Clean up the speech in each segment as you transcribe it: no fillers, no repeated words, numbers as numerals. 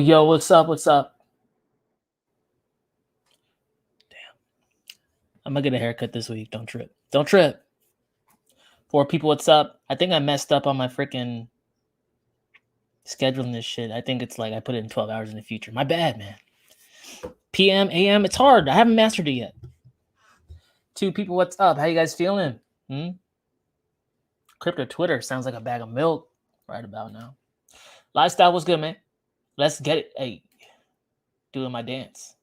Yo, what's up? Damn. I'm gonna get a haircut this week. Don't trip. For people, what's up? I think I messed up on my freaking scheduling this shit. I think it's like I put it in 12 hours in the future. My bad, man. PM, AM, it's hard. I haven't mastered it yet. 2 people, what's up? How you guys feeling? Crypto Twitter sounds like a bag of milk right about now. Lifestyle was good, man. Let's get it. Hey, doing my dance.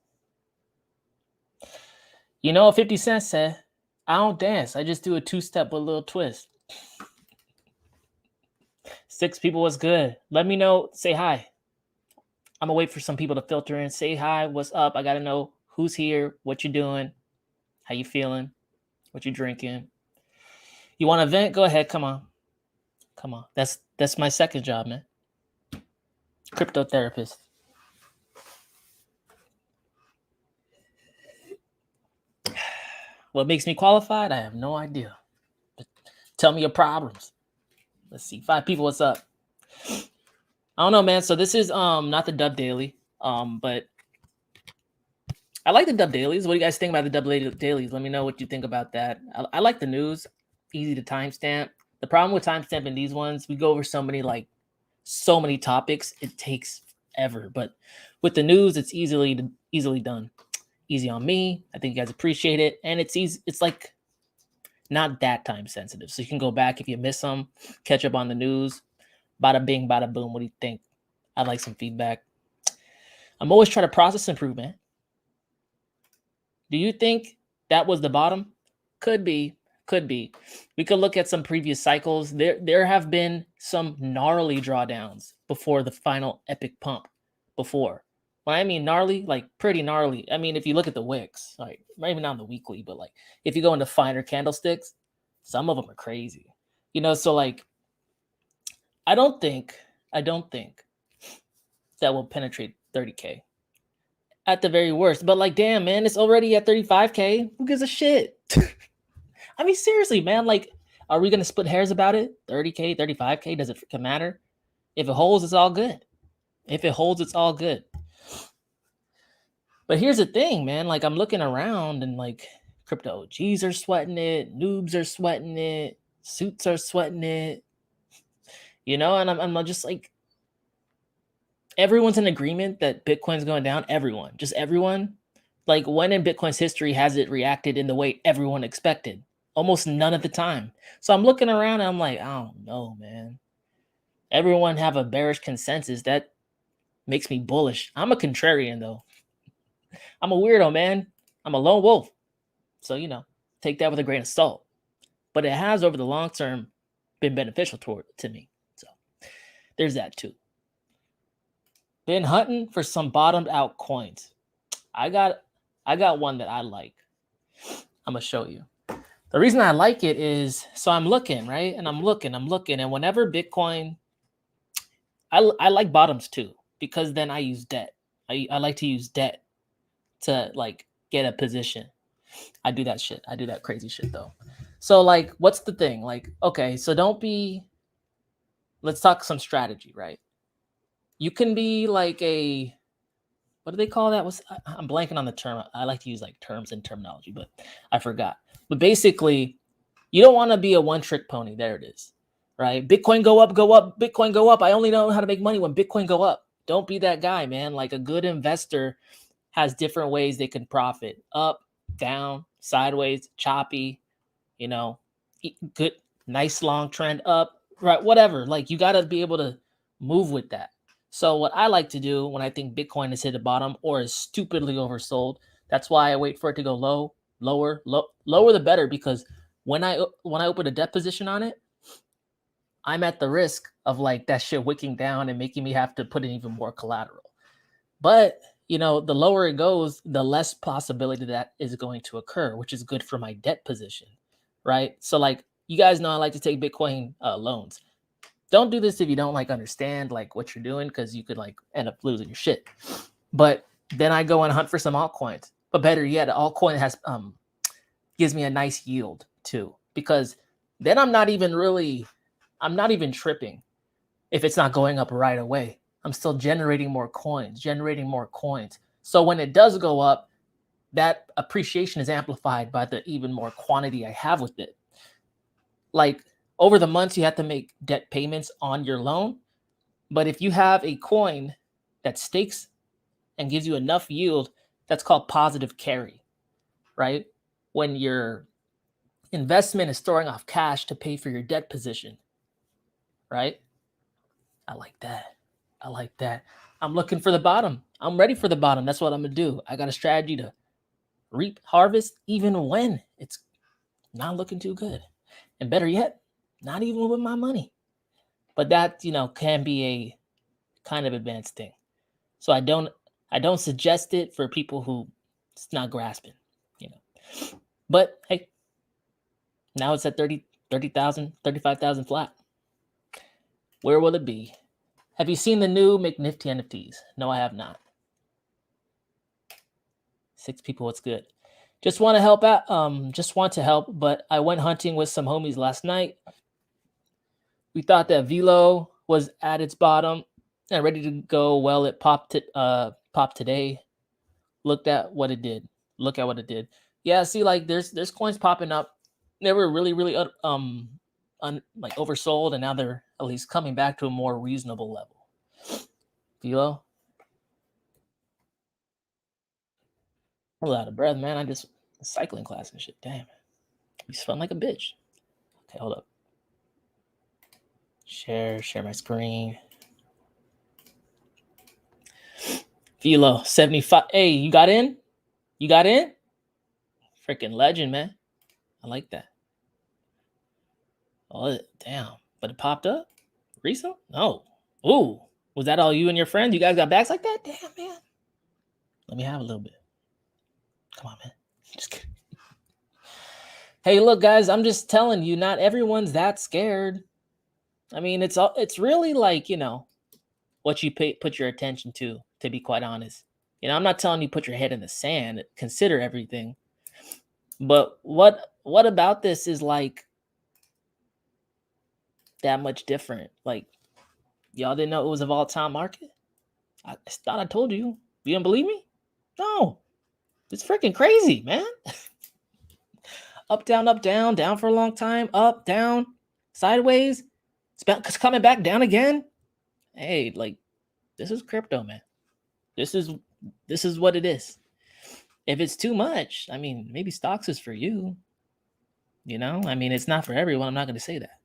50 Cent said, I don't dance. I just do a 2-step with a little twist. 6 people, what's good? Let me know. Say hi. I'm going to wait for some people to filter in. Say hi. What's up? I got to know who's here, what you're doing, how you feeling, what you drinking. You want to vent? Go ahead. Come on. That's my second job, man. Crypto therapist. What makes me qualified? I have no idea. But tell me your problems. Let's see. 5 people, what's up? I don't know, man. So this is not the Dub Daily. But I like the Dub Dailies. What do you guys think about the Dub Dailies? Let me know what you think about that. I like the news. Easy to timestamp. The problem with timestamping these ones, we go over so many topics, it takes ever. But with the news, it's easily done. Easy on me. I think you guys appreciate it. And it's easy. It's like not that time sensitive. So you can go back if you miss them, catch up on the news. Bada bing, bada boom. What do you think? I'd like some feedback. I'm always trying to process improvement. Do you think that was the bottom? Could be. We could look at some previous cycles. There have been some gnarly drawdowns before the final epic pump before. When I mean gnarly, like pretty gnarly. I mean, if you look at the wicks, like maybe not on the weekly, but like if you go into finer candlesticks, some of them are crazy. So like I don't think that will penetrate 30K at the very worst. But like, damn, man, it's already at 35K. Who gives a shit? I mean, seriously, man, like, are we going to split hairs about it? 30K, 35K, does it matter? If it holds, it's all good. But here's the thing, man. Like, I'm looking around and like crypto OGs are sweating it. Noobs are sweating it. Suits are sweating it. And I'm just like, everyone's in agreement that Bitcoin's going down. Everyone. Like, when in Bitcoin's history has it reacted in the way everyone expected? Almost none of the time. So I'm looking around and I'm like, I don't know, man. Everyone have a bearish consensus. That makes me bullish. I'm a contrarian, though. I'm a weirdo, man. I'm a lone wolf. So, take that with a grain of salt. But it has, over the long term, been beneficial to me. So there's that, too. Been hunting for some bottomed out coins. I got one that I like. I'm going to show you. The reason I like it is, so I'm looking, right? And I'm looking. And whenever Bitcoin, I like bottoms too, because then I use debt. I like to use debt to like get a position. I do that shit. I do that crazy shit though. So like, what's the thing? Like, okay, so let's talk some strategy, right? You can be like what do they call that? I'm blanking on the term. I like to use like terms and terminology, but I forgot. But basically, you don't want to be a one-trick pony. There it is, right? Bitcoin go up, Bitcoin go up. I only know how to make money when Bitcoin go up. Don't be that guy, man. Like, a good investor has different ways they can profit. Up, down, sideways, choppy, good, nice long trend up, right? Whatever. Like, you got to be able to move with that. So what I like to do when I think Bitcoin has hit the bottom or is stupidly oversold, that's why I wait for it to go lower the better, because when I open a debt position on it, I'm at the risk of like that shit wicking down and making me have to put in even more collateral. But, you know, the lower it goes, the less possibility that is going to occur, which is good for my debt position, right? So like, you guys know I like to take Bitcoin loans. Don't do this if you don't like understand like what you're doing, because you could like end up losing your shit. But then I go and hunt for some altcoins. But better yet, altcoin has gives me a nice yield too, because then I'm not even tripping if it's not going up right away. I'm still generating more coins. So when it does go up, that appreciation is amplified by the even more quantity I have with it. Like over the months, you have to make debt payments on your loan. But if you have a coin that stakes and gives you enough yield, that's called positive carry, right? When your investment is storing off cash to pay for your debt position, right? I like that. I'm looking for the bottom. I'm ready for the bottom. That's what I'm going to do. I got a strategy to reap, harvest, even when it's not looking too good. And better yet, not even with my money. But that, you know, can be a kind of advanced thing. So I don't suggest it for people who it's not grasping, you know. But hey, now it's at 30,000, 35,000 flat. Where will it be? Have you seen the new McNifty NFTs? No, I have not. 6 people, what's good? Just want to help out. Just want to help, but I went hunting with some homies last night. We thought that Velo was at its bottom and ready to go. Well, it popped today. Look at what it did. Yeah, see, like there's coins popping up. They were really like oversold, and now they're at least coming back to a more reasonable level. Velo. I'm a lot of breath, man. I just cycling class and shit. Damn. You spun like a bitch. Okay, hold up. Share my screen. Velo 75. Hey, you got in? Freaking legend, man. I like that. Oh, damn. But it popped up? Recent? No. Ooh. Was that all you and your friends? You guys got backs like that? Damn, man. Let me have a little bit. Come on, man. Just kidding. Hey, look, guys, I'm just telling you, not everyone's that scared. I mean, it's really like, you know, what you put your attention to be quite honest. You know, I'm not telling you put your head in the sand, consider everything. But what about this is like that much different? Like, y'all didn't know it was a volatile market? I thought I told you. You didn't believe me? No. It's freaking crazy, man. Up, down for a long time, up, down, sideways. It's coming back down again. Hey, like, this is crypto, man. This is what it is. If it's too much, I mean, maybe stocks is for you. You know, I mean, it's not for everyone. I'm not going to say that.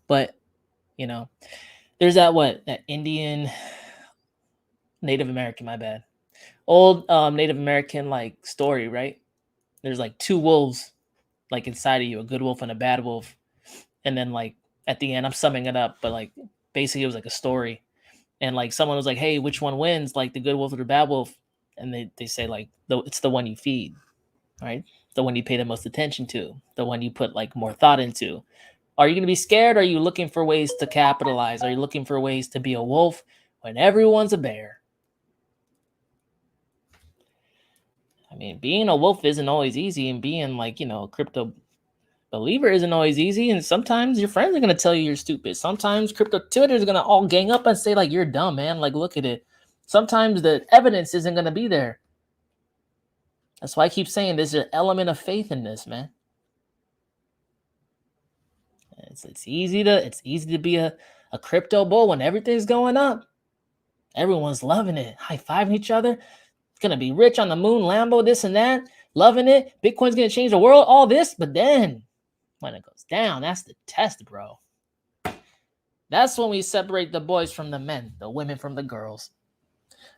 But, you know, there's that Indian, Native American, my bad. Old Native American like story, right? There's like 2 wolves like inside of you, a good wolf and a bad wolf. And then like at the end, I'm summing it up, but like basically it was like a story. And like someone was like, hey, which one wins? Like the good wolf or the bad wolf? And they say like, it's the one you feed, right? The one you pay the most attention to, the one you put like more thought into. Are you going to be scared? Or are you looking for ways to capitalize? Are you looking for ways to be a wolf when everyone's a bear? I mean, being a wolf isn't always easy, and being like, you know, a crypto believer isn't always easy. And sometimes your friends are going to tell you you're stupid. Sometimes crypto Twitter is going to all gang up and say like, you're dumb, man. Like, look at it. Sometimes the evidence isn't going to be there. That's why I keep saying there's an element of faith in this, man. It's easy to be a crypto bull when everything's going up. Everyone's loving it, high-fiving each other. It's gonna be rich on the moon, Lambo, this and that, loving it. Bitcoin's gonna change the world, all this, but then when it goes down, that's the test, bro. That's when we separate the boys from the men, the women from the girls.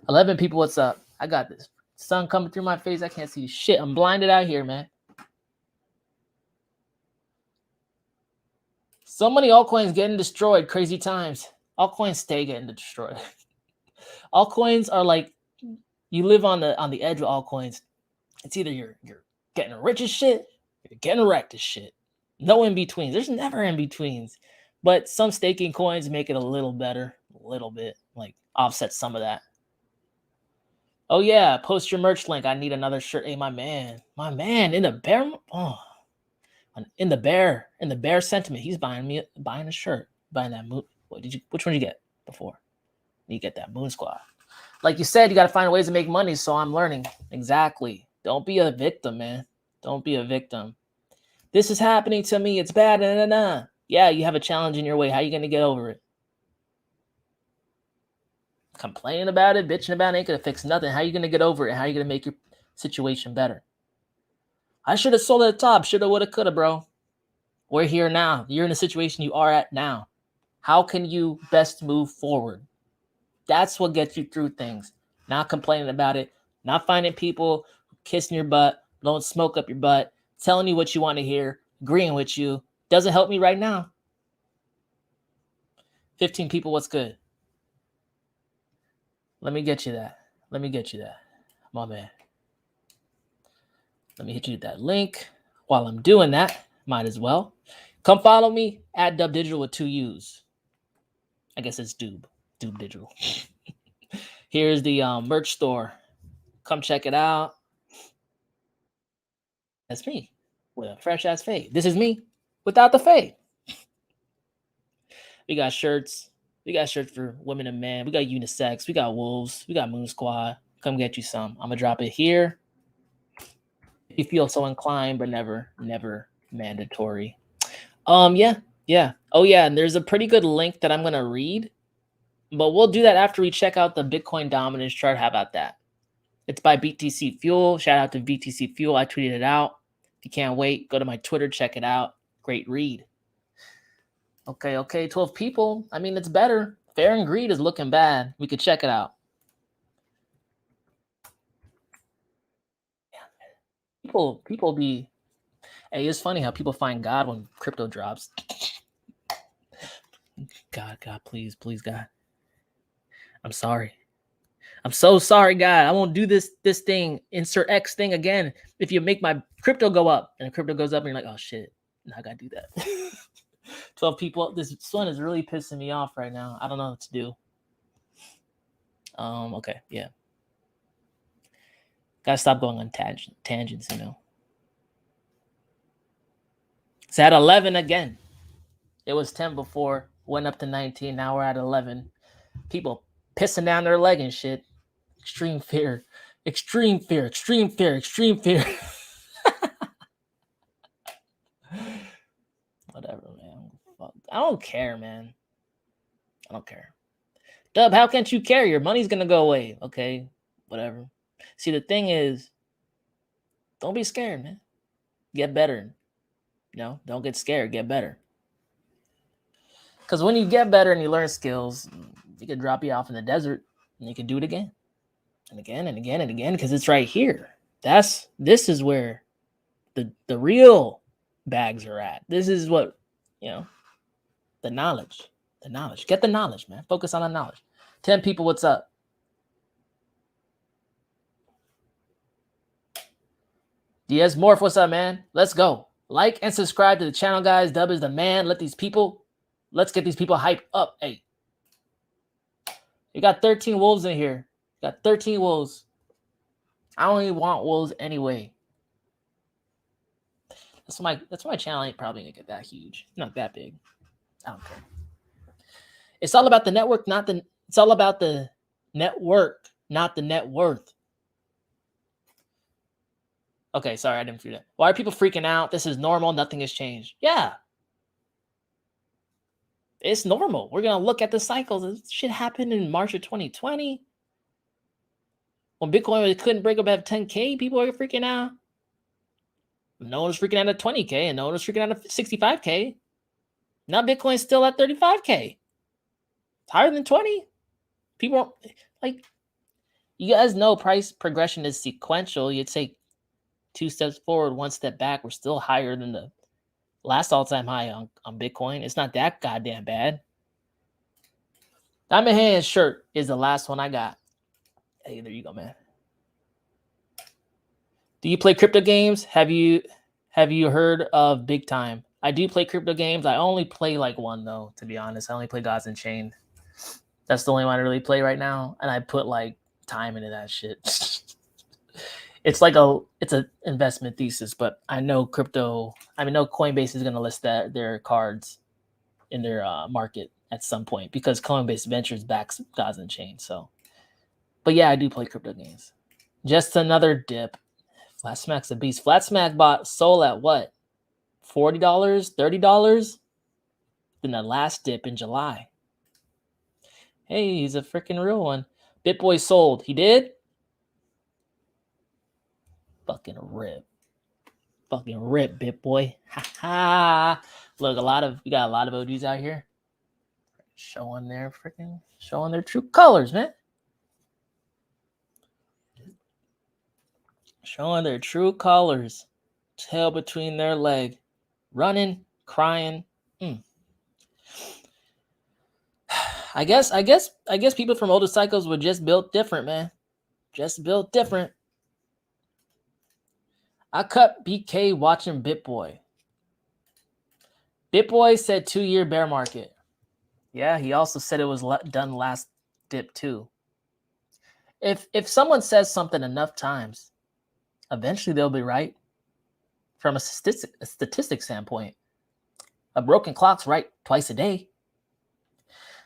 11 people, what's up? I got this sun coming through my face. I can't see shit. I'm blinded out here, man. So many altcoins getting destroyed. Crazy times. Altcoins stay getting destroyed. Altcoins are like, you live on the edge of altcoins. It's either you're getting rich as shit, or you're getting wrecked as shit. No in betweens. There's never in betweens. But some staking coins make it a little better, a little bit, like offset some of that. Oh yeah, post your merch link. I need another shirt. Hey, my man, in the bear. Oh, in the bear sentiment, he's buying a shirt, buying that moon. Which one did you get before? You get that Moon Squad. Like you said, you got to find ways to make money. So I'm learning. Exactly. Don't be a victim, man. Don't be a victim. This is happening to me. It's bad. Nah, nah, nah. Yeah, you have a challenge in your way. How are you going to get over it? Complaining about it, bitching about it ain't going to fix nothing. How are you going to get over it? How are you going to make your situation better? I should have sold at the top. Shoulda, woulda, coulda, bro. We're here now. You're in the situation you are at now. How can you best move forward? That's what gets you through things. Not complaining about it. Not finding people kissing your butt, blowing smoke up your butt, telling you what you want to hear, agreeing with you. Doesn't help me right now. 15 people, what's good? Let me get you that. My man. Let me hit you with that link. While I'm doing that, might as well. Come follow me at Dubdigital with 2 U's. I guess it's Dubdigital. Here's the merch store. Come check it out. That's me with a fresh ass fade. This is me without the fade. We got shirts. We got shirts for women and men. We got unisex. We got wolves. We got Moon Squad. Come get you some. I'm gonna drop it here. If you feel so inclined, but never mandatory. Yeah. Oh yeah, and there's a pretty good link that I'm gonna read, but we'll do that after we check out the Bitcoin dominance chart. How about that? It's by BTC Fuel. Shout out to BTC Fuel. I tweeted it out. If you can't wait, go to my Twitter, check it out. Great read. Okay, 12 people. I mean, it's better. Fair and Greed is looking bad. We could check it out. People be, hey, it's funny how people find God when crypto drops. God, please, God. I'm sorry. I'm so sorry, God. I won't do this thing, insert X thing again. If you make my crypto go up and the crypto goes up and you're like, oh shit, now I gotta do that. 12 people. This one is really pissing me off right now. I don't know what to do. Okay, yeah. Gotta stop going on tangents, you know. It's at 11 again. It was 10 before, went up to 19. Now we're at 11. People pissing down their leg and shit. Extreme fear. Whatever, man. Fuck. I don't care, man. I don't care. Dub, how can't you care? Your money's gonna go away. Okay, whatever. See, the thing is, don't be scared, man. Get better. Don't get scared. Get better. Because when you get better and you learn skills, you can drop you off in the desert and you can do it again and again and again and again because it's right here. This is where the real bags are at. This is what, the knowledge. Get the knowledge, man. Focus on the knowledge. 10 people, what's up? Diaz Morph, what's up, man? Let's go. Like and subscribe to the channel, guys. Dub is the man. Let's get these people hyped up. Hey, you got 13 wolves in here. You got 13 wolves. I don't even want wolves anyway. That's why my channel ain't probably gonna get that huge. Not that big. I don't care. It's all about the network, it's all about the network, not the net worth. Okay, sorry, I didn't feel that. Why are people freaking out? This is normal. Nothing has changed. Yeah. It's normal. We're going to look at the cycles. This shit happened in March of 2020. When Bitcoin couldn't break above 10K, people are freaking out. No one's freaking out at 20K, and no one was freaking out at 65K. Now Bitcoin's still at 35K. It's higher than 20. People are, like, you guys know price progression is sequential. You'd say 2 steps forward, 1 step back. We're still higher than the Last all-time high on Bitcoin. It's not that goddamn bad. Diamond Hands shirt is the last one I got. Hey, there you go, man. Do you play crypto games? Have you heard of Big Time? I do play crypto games. I only play like one though, to be honest. I only play Gods Unchained. That's the only one I really play right now, and I put like time into that shit. It's an investment thesis, but I know Coinbase is gonna list their cards in their market at some point because Coinbase Ventures backs Gods Unchained. So, but yeah, I do play crypto games. Just another dip. Flat Smack's a beast. Flat Smack bought Sol at what? $40, $30? Then the last dip in July. Hey, he's a freaking real one. BitBoy sold. He did? Fucking rip. Fucking rip, BitBoy. Ha ha. Look, we got a lot of OGs out here showing their true colors, man. Showing their true colors. Tail between their leg. Running, crying. I guess people from older cycles were just built different, man. Just built different. I cut BK watching BitBoy. BitBoy said 2-year bear market. Yeah, he also said it was done last dip too. If someone says something enough times, eventually they'll be right. From a statistic standpoint, a broken clock's right twice a day.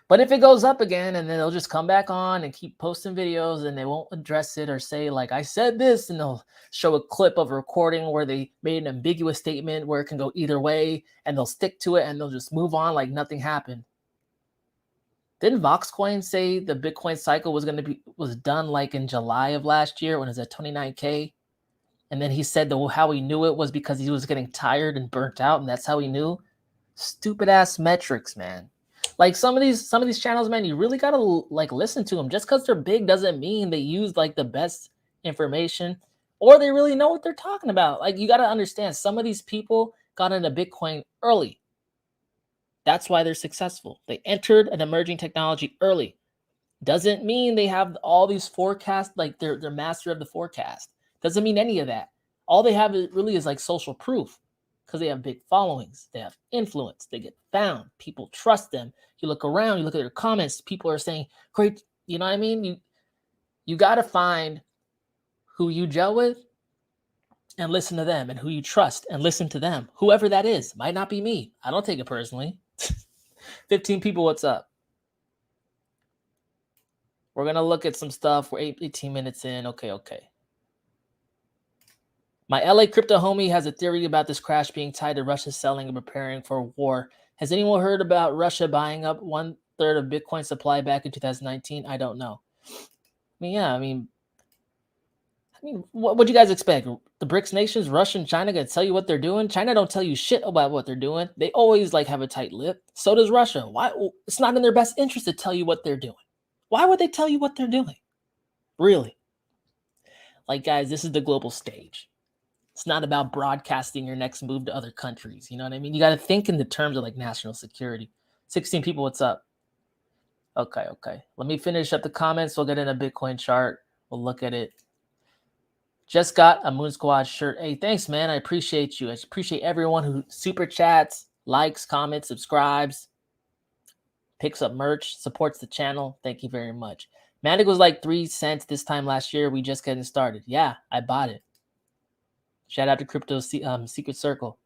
But if it goes up again and then they'll just come back on and keep posting videos and they won't address it or say like, I said this, and they'll show a clip of a recording where they made an ambiguous statement where it can go either way and they'll stick to it and they'll just move on like nothing happened. Didn't Voxcoin say the Bitcoin cycle was done like in July of last year when it was at 29K? And then he said how he knew it was because he was getting tired and burnt out, and that's how he knew. Stupid ass metrics, man. Like some of these channels, man, you really gotta like listen to them. Just because they're big doesn't mean they use like the best information or they really know what they're talking about. Like you gotta understand, some of these people got into Bitcoin early. That's why they're successful. They entered an emerging technology early. Doesn't mean they have all these forecasts, like they're master of the forecast. Doesn't mean any of that. All they have really is like social proof because they have big followings. They have influence. They get found. People trust them. You look around, you look at their comments, people are saying, great, you know what I mean? You got to find who you gel with and listen to them, and who you trust and listen to them. Whoever that is. Might not be me. I don't take it personally. 15 people, what's up? We're going to look at some stuff. We're 18 minutes in. Okay. My LA crypto homie has a theory about this crash being tied to Russia selling and preparing for war. Has anyone heard about Russia buying up 1/3 of Bitcoin supply back in 2019? I don't know. I mean, what do you guys expect? The BRICS nations, Russia and China, gonna tell you what they're doing? China don't tell you shit about what they're doing. They always like have a tight lip. So does Russia. Why? It's not in their best interest to tell you what they're doing. Why would they tell you what they're doing? Really? Like, guys, this is the global stage. It's not about broadcasting your next move to other countries. You know what I mean? You got to think in the terms of like national security. 16 people, what's up? Okay. Let me finish up the comments. We'll get in a Bitcoin chart. We'll look at it. Just got a Moon Squad shirt. Hey, thanks, man. I appreciate you. I appreciate everyone who super chats, likes, comments, subscribes, picks up merch, supports the channel. Thank you very much. Matic was like 3 cents this time last year. We just getting started. Yeah, I bought it. Shout out to Crypto Secret Circle.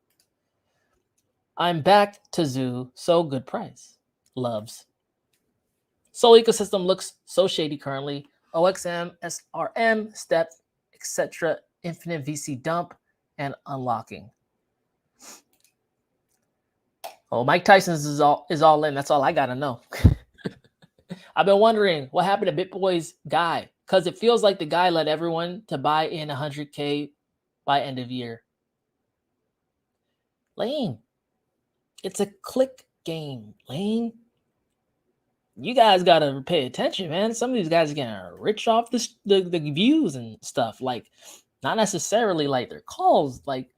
I'm back to Zoo. So good price. Loves. Sol ecosystem looks so shady currently. OXM, SRM, Step, etc. Infinite VC dump and unlocking. Oh, Mike Tyson's is all in. That's all I gotta know. I've been wondering what happened to BitBoy's guy, because it feels like the guy led everyone to buy in 100K by end of year. Lane, it's a click game. Lane, you guys gotta pay attention, man. Some of these guys are getting rich off the views and stuff. Like, not necessarily like their calls. Like,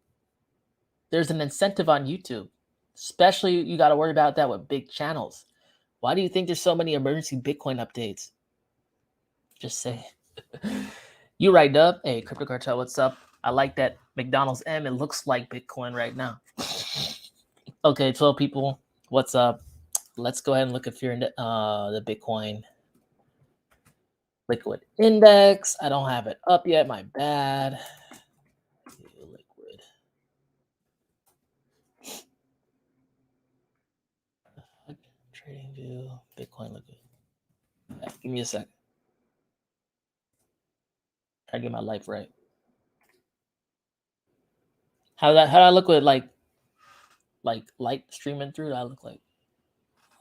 there's an incentive on YouTube. Especially, you got to worry about that with big channels. Why do you think there's so many emergency Bitcoin updates? Just say. You right, Dub. Hey, Crypto Cartel, what's up? I like that McDonald's M. It looks like Bitcoin right now. Okay, 12 people. What's up? Let's go ahead and look if you're in the Bitcoin liquid index. I don't have it up yet. My bad. Liquid. Trading view. Bitcoin liquid. Yeah, give me a sec. Try to get my life right. How do I look with like light streaming through? I look like,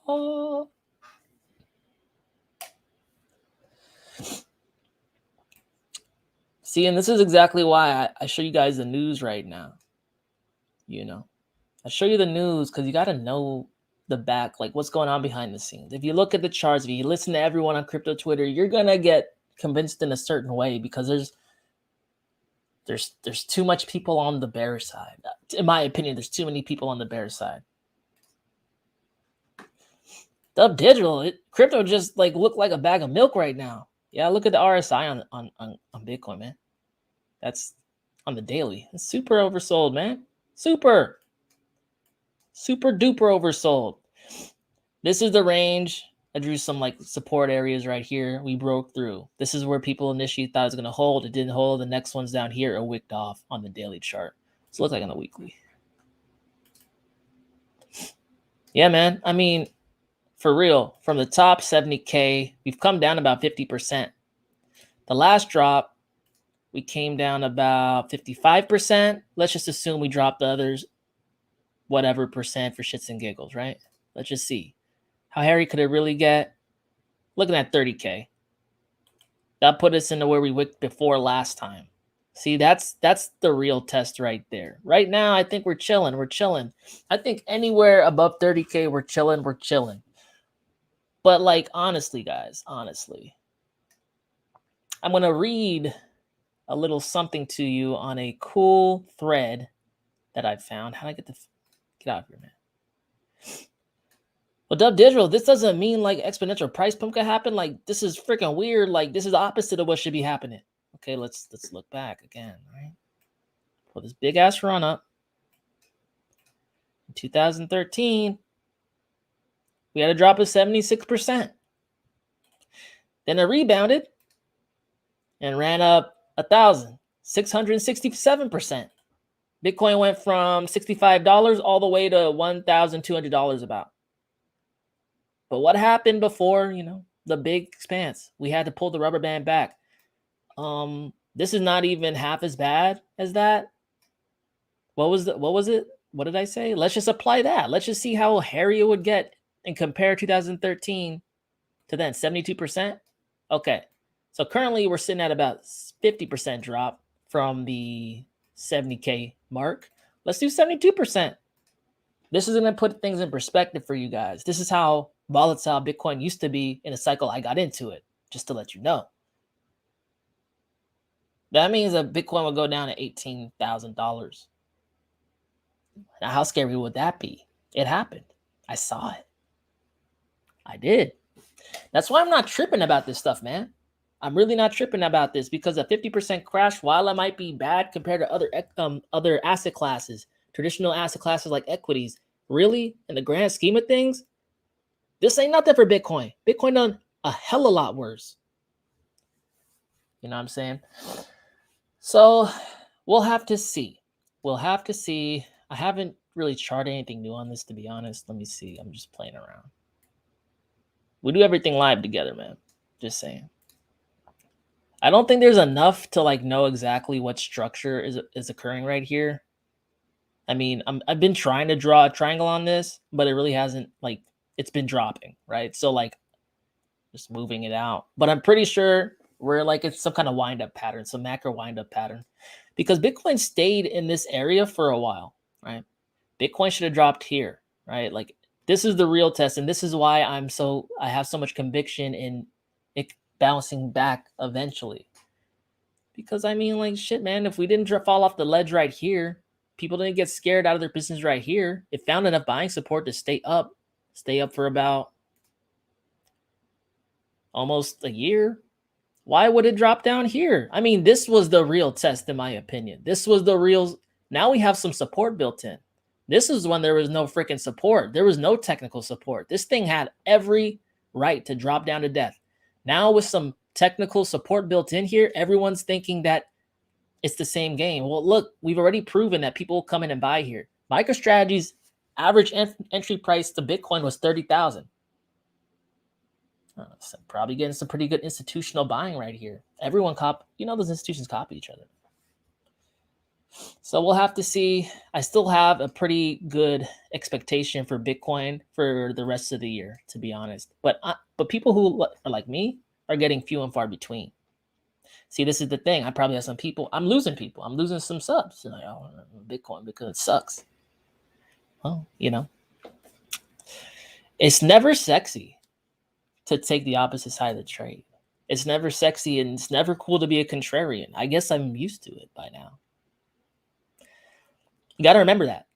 oh. See, and this is exactly why I show you guys the news right now. You know, I show you the news because you got to know the back, like what's going on behind the scenes. If you look at the charts, if you listen to everyone on crypto Twitter, you're gonna get convinced in a certain way because there's too much people on the bear side. In my opinion, there's too many people on the bear side. Dubdigital, crypto just like look like a bag of milk right now. Yeah, look at the RSI on Bitcoin, man. That's on the daily. It's super oversold, man. Super duper oversold. This is the range. I drew some like support areas right here. We broke through. This is where people initially thought it was going to hold. It didn't hold. The next one's down here are wicked off on the daily chart. So it looks like on the weekly. Yeah, man. I mean, for real, from the top 70K, we've come down about 50%. The last drop, we came down about 55%. Let's just assume we dropped the others, whatever percent for shits and giggles, right? Let's just see. How hairy could it really get? Looking at 30K. That put us into where we wicked before last time. See, that's the real test right there. Right now, I think we're chilling. We're chilling. I think anywhere above 30K, we're chilling. We're chilling. But like, honestly, guys, honestly, I'm going to read a little something to you on a cool thread that I found. How did I get out of here, man? Well, Dubdigital, this doesn't mean like exponential price pump could happen. Like, this is freaking weird. Like, this is the opposite of what should be happening. Okay, let's look back again, right? Well, this big ass run up in 2013, we had a drop of 76%. Then it rebounded and ran up 1,667%. Bitcoin went from $65 all the way to $1,200 about. But what happened before, the big expanse? We had to pull the rubber band back. This is not even half as bad as that. What was it? What did I say? Let's just apply that. Let's just see how hairy it would get and compare 2013 to then 72%. Okay. So currently we're sitting at about 50% drop from the 70K mark. Let's do 72%. This is going to put things in perspective for you guys. This is how volatile Bitcoin used to be in a cycle I got into it, just to let you know. That means that Bitcoin will go down to $18,000. Now, how scary would that be? It happened. I saw it. I did. That's why I'm not tripping about this stuff, man. I'm really not tripping about this because a 50% crash, while it might be bad compared to other asset classes, traditional asset classes like equities, really, in the grand scheme of things, this ain't nothing for Bitcoin. Bitcoin done a hell of a lot worse. You know what I'm saying? So we'll have to see. We'll have to see. I haven't really charted anything new on this, to be honest. Let me see. I'm just playing around. We do everything live together, man. Just saying. I don't think there's enough to like know exactly what structure is occurring right here. I mean, I've been trying to draw a triangle on this, but it really hasn't, like, it's been dropping, right? So like just moving it out. But I'm pretty sure we're like, it's some kind of wind-up pattern, some macro wind-up pattern, because Bitcoin stayed in this area for a while, right? Bitcoin should have dropped here, right? Like, this is the real test, and this is why I have so much conviction in it bouncing back eventually. Because I mean, like, shit, man, if we didn't fall off the ledge right here, People didn't get scared out of their business right here. It found enough buying support to stay up for about almost a year. Why would it drop down here? I mean, this was the real test, in my opinion. This was the real. Now we have some support built in. This is when there was no freaking support. There was no technical support. This thing had every right to drop down to death. Now with some technical support built in here, everyone's thinking that it's the same game. Well, look, we've already proven that people will come in and buy here. MicroStrategy's average entry price to Bitcoin was 30,000. So probably getting some pretty good institutional buying right here. Everyone those institutions copy each other. So we'll have to see. I still have a pretty good expectation for Bitcoin for the rest of the year, to be honest. But people who are like me are getting few and far between. See, this is the thing. I probably have some people. I'm losing people. I'm losing some subs. Like, oh, Bitcoin because it sucks. Well, it's never sexy to take the opposite side of the trade. It's never sexy and it's never cool to be a contrarian. I guess I'm used to it by now. You got to remember that.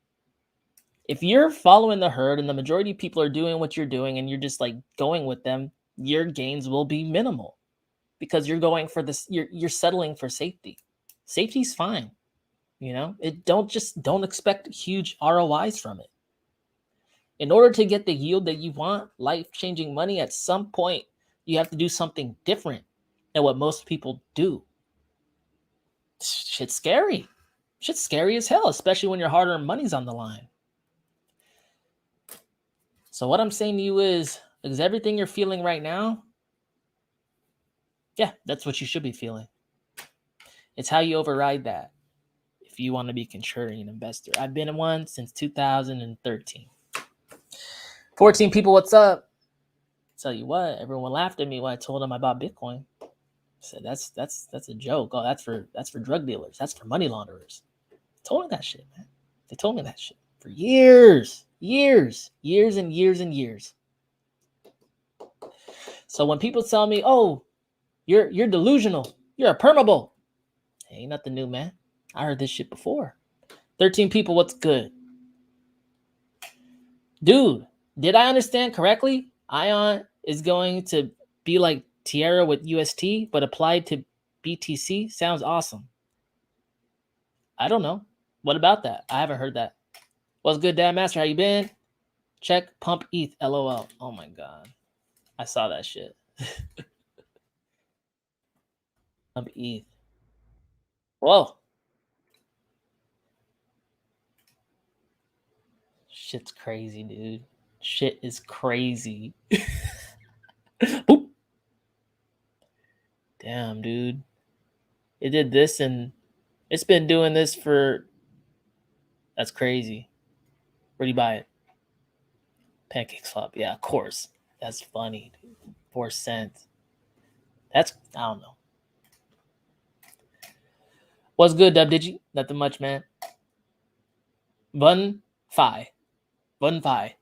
If you're following the herd and the majority of people are doing what you're doing and you're just like going with them, your gains will be minimal because you're going for this. You're settling for safety. Safety's fine. Don't expect huge ROIs from it. In order to get the yield that you want, life-changing money, at some point, you have to do something different than what most people do. Shit's scary. Shit's scary as hell, especially when your hard-earned money's on the line. So what I'm saying to you is everything you're feeling right now, yeah, that's what you should be feeling. It's how you override that if you want to be a contrarian investor. I've been in one since 2013. 14 people, what's up? Tell you what, everyone laughed at me when I told them I bought Bitcoin. I said that's a joke. Oh, that's for drug dealers. That's for money launderers. I told me that shit, man. They told me that shit for years and years. So when people tell me, "Oh, you're delusional. You're a permabull," ain't nothing new, man. I heard this shit before. 13 people, what's good? Dude, did I understand correctly? ION is going to be like Tierra with UST, but applied to BTC? Sounds awesome. I don't know. What about that? I haven't heard that. What's good, Dad Master? How you been? Check pump ETH, LOL. Oh my God. I saw that shit. Pump ETH. Whoa. Shit's crazy, dude. Shit is crazy. Boop. Damn, dude. It did this and it's been doing this for... That's crazy. Where do you buy it? Pancake Swap. Yeah, of course. That's funny, dude. 4 cents. That's... I don't know. What's good, Dubdigital? Nothing much, man. One Phi. I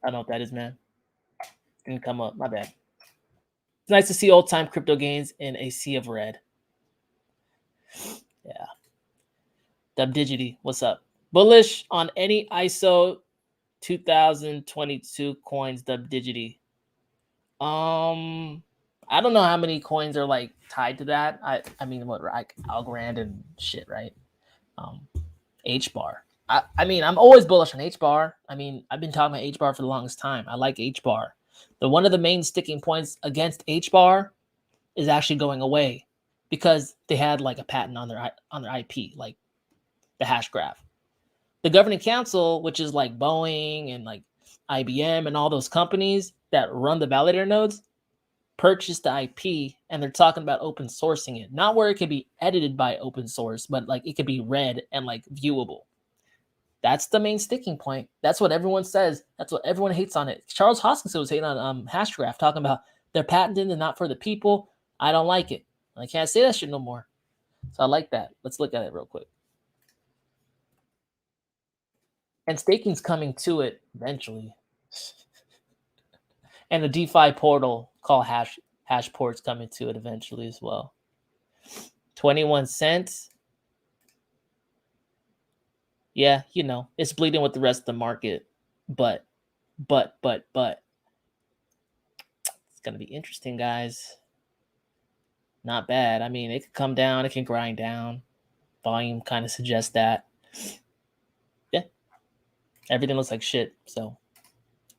don't know what that is, man. Didn't come up. My bad. It's nice to see old-time crypto gains in a sea of red. Yeah. Dubdigital, what's up? Bullish on any ISO 2022 coins, Dubdigital. I don't know how many coins are like tied to that. I mean, what, like Algorand and shit, right? HBAR. I mean, I'm always bullish on HBAR. I mean, I've been talking about HBAR for the longest time. I like HBAR. One of the main sticking points against HBAR is actually going away because they had like a patent on their IP, like the hash graph. The governing council, which is like Boeing and like IBM and all those companies that run the validator nodes, purchased the IP and they're talking about open sourcing it. Not where it could be edited by open source, but like it could be read and like viewable. That's the main sticking point. That's what everyone says. That's what everyone hates on it. Charles Hoskinson was hating on Hashgraph, talking about they're patented and not for the people. I don't like it. I can't say that shit no more. So I like that. Let's look at it real quick. And staking's coming to it eventually. And the DeFi portal called Hashport's coming to it eventually as well. 21 cents. Yeah, you know, it's bleeding with the rest of the market, but it's gonna be interesting, guys. Not bad. I mean, it could come down, it can grind down. Volume kind of suggests that. Yeah, everything looks like shit, so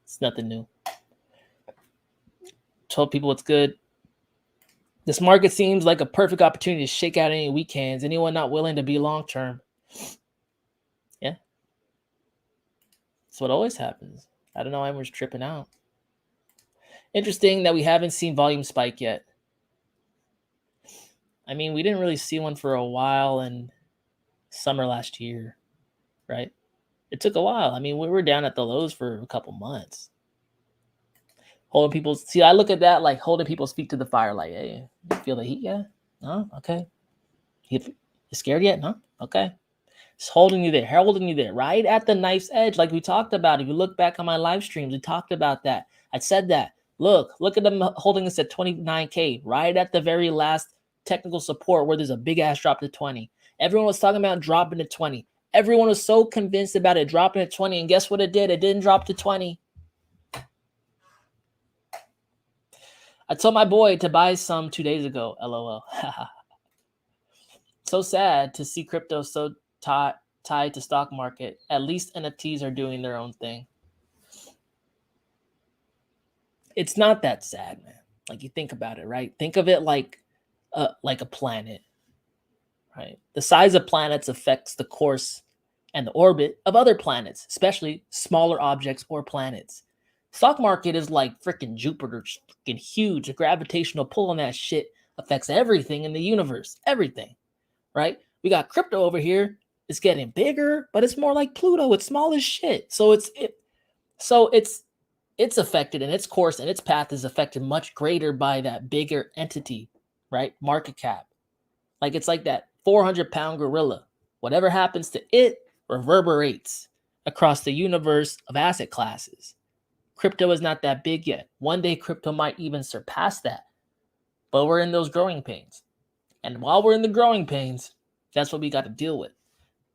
it's nothing new. Told people it's good. This market seems like a perfect opportunity to shake out any weak hands. Anyone not willing to be long term. Yeah, that's what always happens. I don't know why everyone's tripping out. Interesting that we haven't seen volume spike yet. I mean, we didn't really see one for a while in summer last year, right? It took a while. I mean, we were down at the lows for a couple months. Holding people, see, I look at that like holding people's feet to the fire. Like, hey, you feel the heat? Yeah. No, okay. You scared yet? No, okay. It's holding you there, right at the knife's edge, like we talked about. If you look back on my live streams, we talked about that. I said that. Look at them holding us at 29K, right at the very last technical support where there's a big ass drop to 20. Everyone was talking about dropping to 20. Everyone was so convinced about it dropping to 20, and guess what it did? It didn't drop to 20. I told my boy to buy some 2 days ago. LOL. So sad to see crypto so tied to stock market. At least NFTs are doing their own thing. It's not that sad, man. Like, you think about it, right? Think of it like a planet, right? The size of planets affects the course and the orbit of other planets, especially smaller objects or planets. Stock market is like freaking Jupiter, freaking huge. The gravitational pull on that shit affects everything in the universe, everything, right? We got crypto over here. It's getting bigger, but it's more like Pluto. It's small as shit. So it's affected, and its course and its path is affected much greater by that bigger entity, right? Market cap. Like, it's like that 400-pound gorilla. Whatever happens to it reverberates across the universe of asset classes. Crypto is not that big yet. One day crypto might even surpass that. But we're in those growing pains. And while we're in the growing pains, that's what we got to deal with.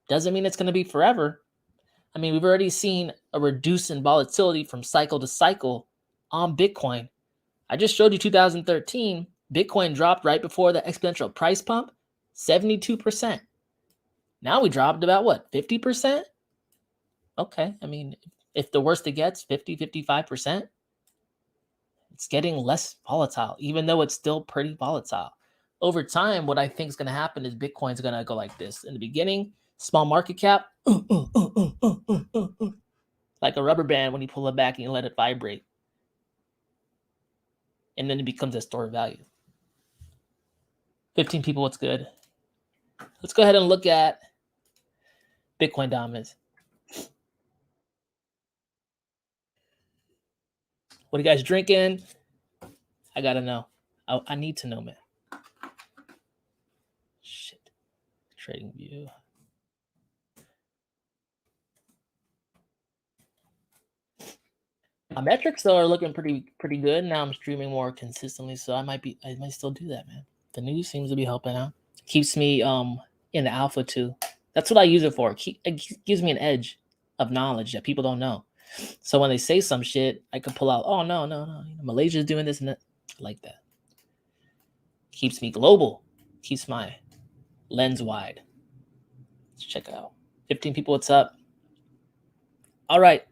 Doesn't mean it's going to be forever. I mean, we've already seen a reduce in volatility from cycle to cycle on Bitcoin. I just showed you 2013. Bitcoin dropped right before the exponential price pump, 72%. Now we dropped about what, 50%? Okay, I mean, if the worst it gets, 50, 55%, it's getting less volatile, even though it's still pretty volatile. Over time, what I think is going to happen is Bitcoin's going to go like this. In the beginning, small market cap, like a rubber band when you pull it back and you let it vibrate. And then it becomes a store of value. 15 people, what's good? Let's go ahead and look at Bitcoin dominance. What are you guys drinking? I gotta know. I need to know, man. Shit. Trading view. My metrics though are looking pretty good. Now I'm streaming more consistently, so I might still do that, man. The news seems to be helping out. Keeps me in the alpha too. That's what I use it for. It gives me an edge of knowledge that people don't know. So when they say some shit, I can pull out, oh, no. Malaysia's doing this and that. I like that. Keeps me global. Keeps my lens wide. Let's check it out. 15 people, what's up? All right.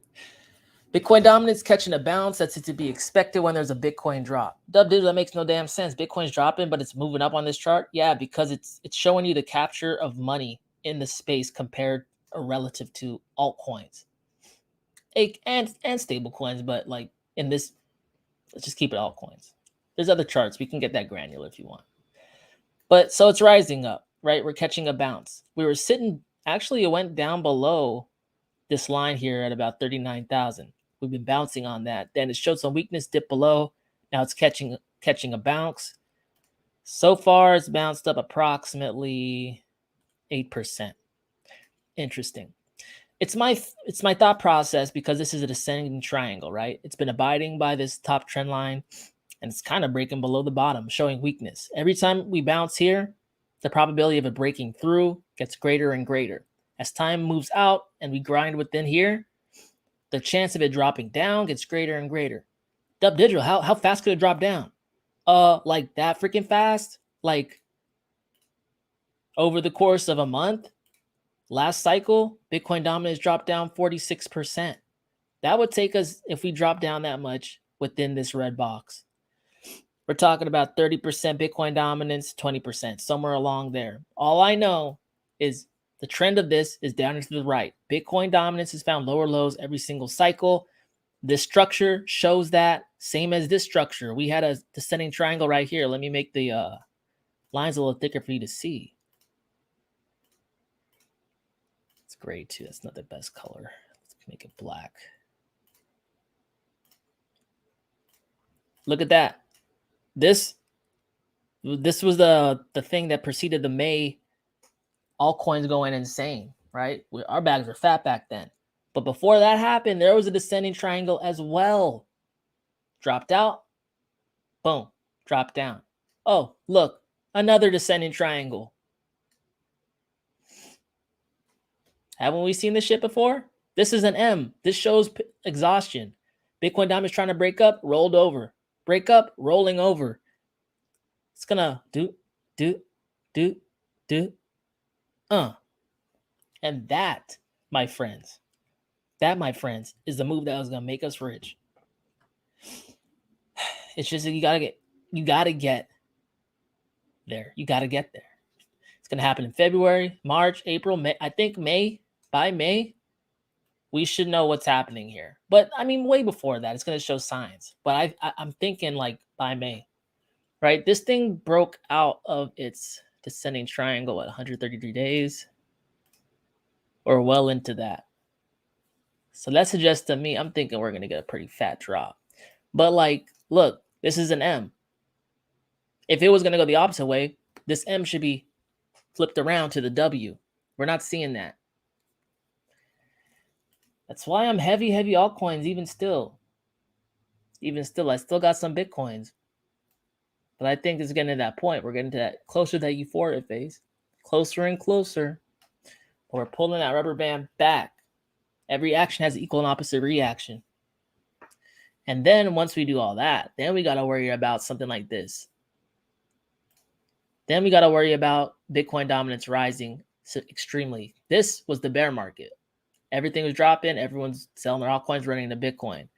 Bitcoin dominance catching a bounce. That's to be expected when there's a Bitcoin drop. Dubdigital, that makes no damn sense. Bitcoin's dropping, but it's moving up on this chart. Yeah, because it's showing you the capture of money in the space compared or relative to altcoins. And stable coins, but like in this, let's just keep it altcoins. There's other charts. We can get that granular if you want. But so it's rising up, right? We're catching a bounce. We were sitting, actually it went down below this line here at about 39,000. We've been bouncing on that. Then it showed some weakness, dip below. Now it's catching a bounce. So far it's bounced up approximately 8%. Interesting. It's my thought process because this is a descending triangle, right? It's been abiding by this top trend line, and it's kind of breaking below the bottom, showing weakness. Every time we bounce here, the probability of it breaking through gets greater and greater. As time moves out and we grind within here, the chance of it dropping down gets greater and greater. Dubdigital, how fast could it drop down? Like that freaking fast? Like over the course of a month, last cycle, Bitcoin dominance dropped down 46%. That would take us, if we drop down that much within this red box, we're talking about 30% Bitcoin dominance, 20%, somewhere along there. All I know is the trend of this is down and to the right. Bitcoin dominance has found lower lows every single cycle. This structure shows that, same as this structure. We had a descending triangle right here. Let me make the lines a little thicker for you to see. It's gray too. That's not the best color. Let's make it black. Look at that. This was the thing that preceded the May altcoins going insane, right? Our bags were fat back then. But before that happened, there was a descending triangle as well. Dropped out, boom, dropped down. Oh, look, another descending triangle. Haven't we seen this shit before? This is an M. This shows exhaustion. Bitcoin dominance trying to break up, rolled over. Break up, rolling over. It's gonna do. And that, my friends, is the move that was gonna make us rich. It's just that you gotta get there. You gotta get there. It's gonna happen in February, March, April, May. I think May. By May, we should know what's happening here. But I mean, way before that, it's gonna show signs. But I'm thinking like by May, right? This thing broke out of its descending triangle at 133 days, or well into that. So that suggests to me, I'm thinking we're gonna get a pretty fat drop. But like, look, this is an M. If it was gonna go the opposite way, this M should be flipped around to the W. We're not seeing that. That's why I'm heavy altcoins even still. I still got some Bitcoins. But I think it's getting to that point. We're getting to that closer to that euphoria phase. Closer and closer. But we're pulling that rubber band back. Every action has equal and opposite reaction. And then once we do all that, then we got to worry about something like this. Then we got to worry about Bitcoin dominance rising extremely. This was the bear market. Everything was dropping. Everyone's selling their altcoins, running into Bitcoin.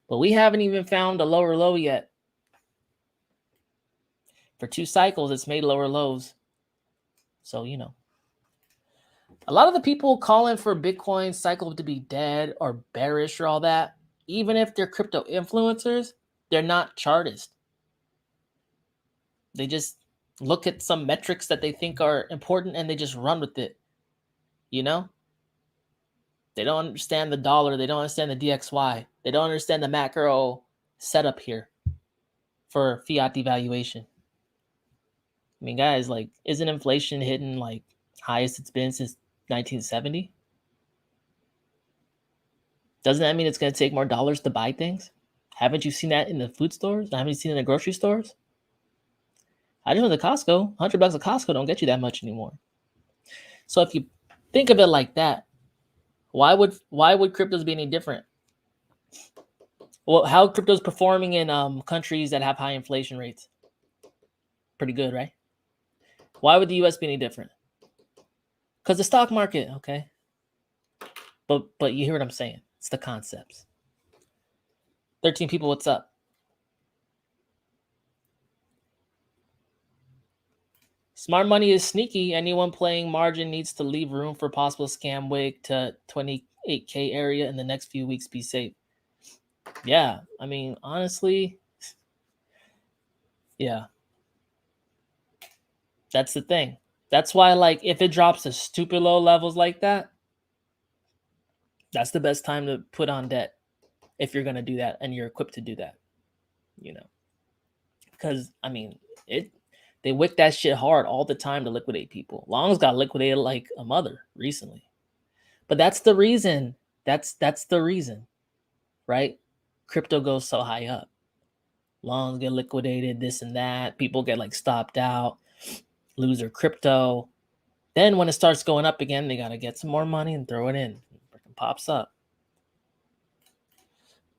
But we haven't even found a lower low yet. For 2 cycles, it's made lower lows. So, you know. A lot of the people calling for Bitcoin cycle to be dead or bearish or all that, even if they're crypto influencers, they're not chartist. They just look at some metrics that they think are important and they just run with it. You know? They don't understand the dollar. They don't understand the DXY. They don't understand the macro setup here for fiat devaluation. I mean, guys, like, isn't inflation hitting like highest it's been since 1970? Doesn't that mean it's going to take more dollars to buy things? Haven't you seen that in the food stores? Haven't you seen it in the grocery stores? I just went to Costco. $100 at Costco don't get you that much anymore. So if you think of it like that, why would cryptos be any different? Well, how crypto's performing in countries that have high inflation rates? Pretty good, right? Why would the US be any different? Because the stock market, okay. But you hear what I'm saying. It's the concepts. 13 people, what's up? Smart money is sneaky. Anyone playing margin needs to leave room for possible scam wig to 28K area in the next few weeks. Be safe. Yeah, I mean, honestly, yeah. That's the thing. That's why, like, if it drops to stupid low levels like that, that's the best time to put on debt if you're going to do that and you're equipped to do that, you know. Because, I mean, they wick that shit hard all the time to liquidate people. Longs got liquidated like a mother recently. But that's the reason. That's the reason, right? Crypto goes so high up. Longs get liquidated, this and that. People get like stopped out. lose their crypto. Then when it starts going up again, they got to get some more money and throw it in. It pops up.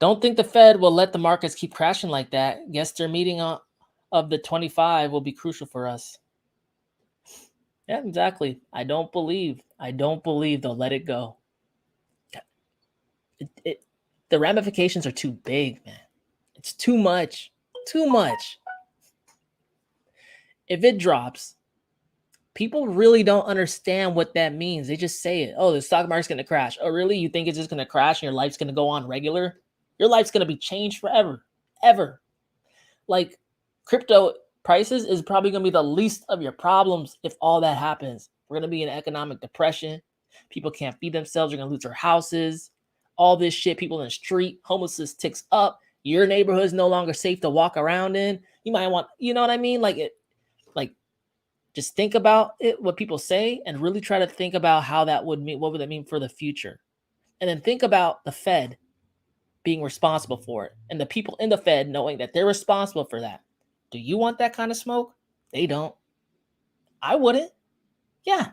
Don't think the Fed will let the markets keep crashing like that. Guess their meeting of the 25 will be crucial for us. Yeah, exactly. I don't believe they'll let it go. The ramifications are too big, man. It's too much. Too much. If it drops, people really don't understand what that means. They just say it. Oh, the stock market's going to crash. Oh, really? You think it's just going to crash and your life's going to go on regular? Your life's going to be changed forever. Ever. Like, crypto prices is probably going to be the least of your problems if all that happens. We're going to be in economic depression. People can't feed themselves. They're going to lose their houses. All this shit, people in the street, homelessness ticks up. Your neighborhood is no longer safe to walk around in. You might want, you know what I mean? Just think about it, what people say, and really try to think about how that would mean, what would that mean for the future? And then think about the Fed being responsible for it and the people in the Fed knowing that they're responsible for that. Do you want that kind of smoke? They don't. I wouldn't. Yeah.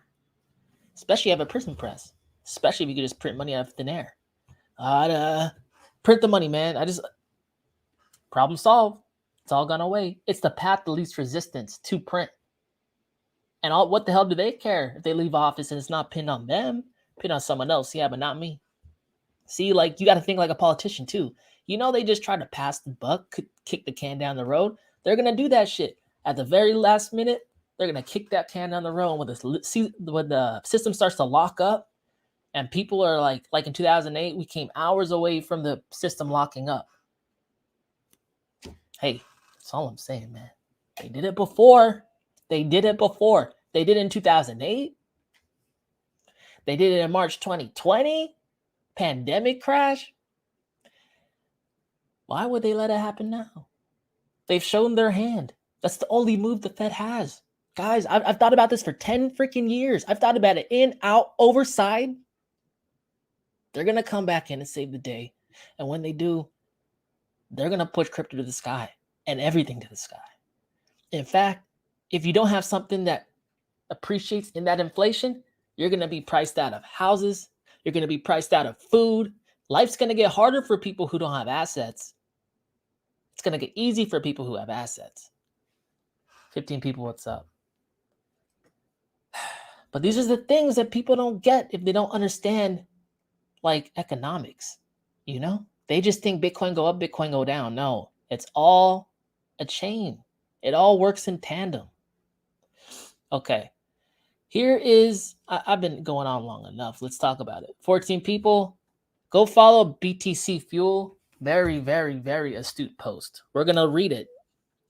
Especially have a printing press. Especially if you could just print money out of thin air. I'd print the money, man. Problem solved. It's all gone away. It's the path to least resistance to print. And what the hell do they care if they leave office and it's not pinned on them, pinned on someone else? Yeah, but not me. See, like, you got to think like a politician too. You know, they just tried to pass the buck, kick the can down the road. They're going to do that shit. At the very last minute, they're going to kick that can down the road. When the system starts to lock up and people are like in 2008, we came hours away from the system locking up. Hey, that's all I'm saying, man. They did it before. They did it in 2008. They did it in March 2020. Pandemic crash. Why would they let it happen now? They've shown their hand. That's the only move the Fed has. Guys, I've thought about this for 10 freaking years. I've thought about it in, out, overside. They're going to come back in and save the day. And when they do, they're going to push crypto to the sky and everything to the sky. In fact, if you don't have something that appreciates in that inflation, you're going to be priced out of houses. You're going to be priced out of food. Life's going to get harder for people who don't have assets. It's going to get easy for people who have assets. 15 people, what's up? But these are the things that people don't get if they don't understand, like, economics. You know? They just think Bitcoin go up, Bitcoin go down. No, it's all a chain. It all works in tandem. Okay. Here is, I've been going on long enough. Let's talk about it. 14 people. Go follow BTC Fuel. Very, very, very astute post. We're going to read it.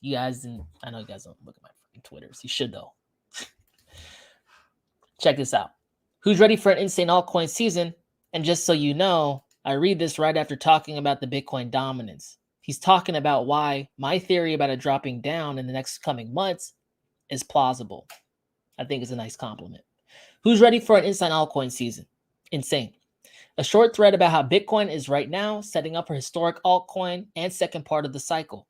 You guys, I know you guys don't look at my fucking Twitters. You should, though. Check this out. Who's ready for an insane altcoin season? And just so you know, I read this right after talking about the Bitcoin dominance. He's talking about why my theory about it dropping down in the next coming months is plausible. I think it's a nice compliment. Who's ready for an insane altcoin season? Insane. A short thread about how Bitcoin is right now setting up for historic altcoin and second part of the cycle.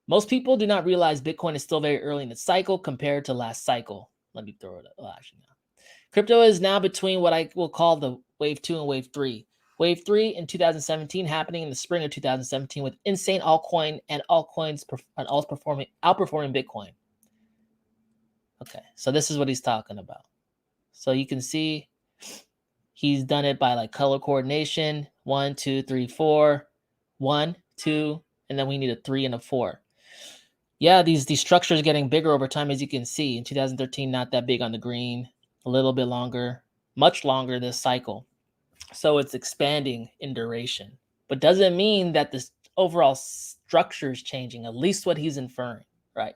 Most people do not realize Bitcoin is still very early in the cycle compared to last cycle. Let me throw it up. Well, actually, no. Crypto is now between what I will call the wave 2 and wave 3. Wave 3 in 2017 happening in the spring of 2017 with insane altcoin and altcoins outperforming Bitcoin. Okay, so this is what he's talking about. So you can see he's done it by like color coordination. 1, 2, 3, 4. 1, 2, and then we need a 3 and a 4. Yeah, these structures are getting bigger over time, as you can see. In 2013, not that big on the green. A little bit longer, much longer this cycle. So it's expanding in duration. But doesn't mean that this overall structure is changing, at least what he's inferring, right?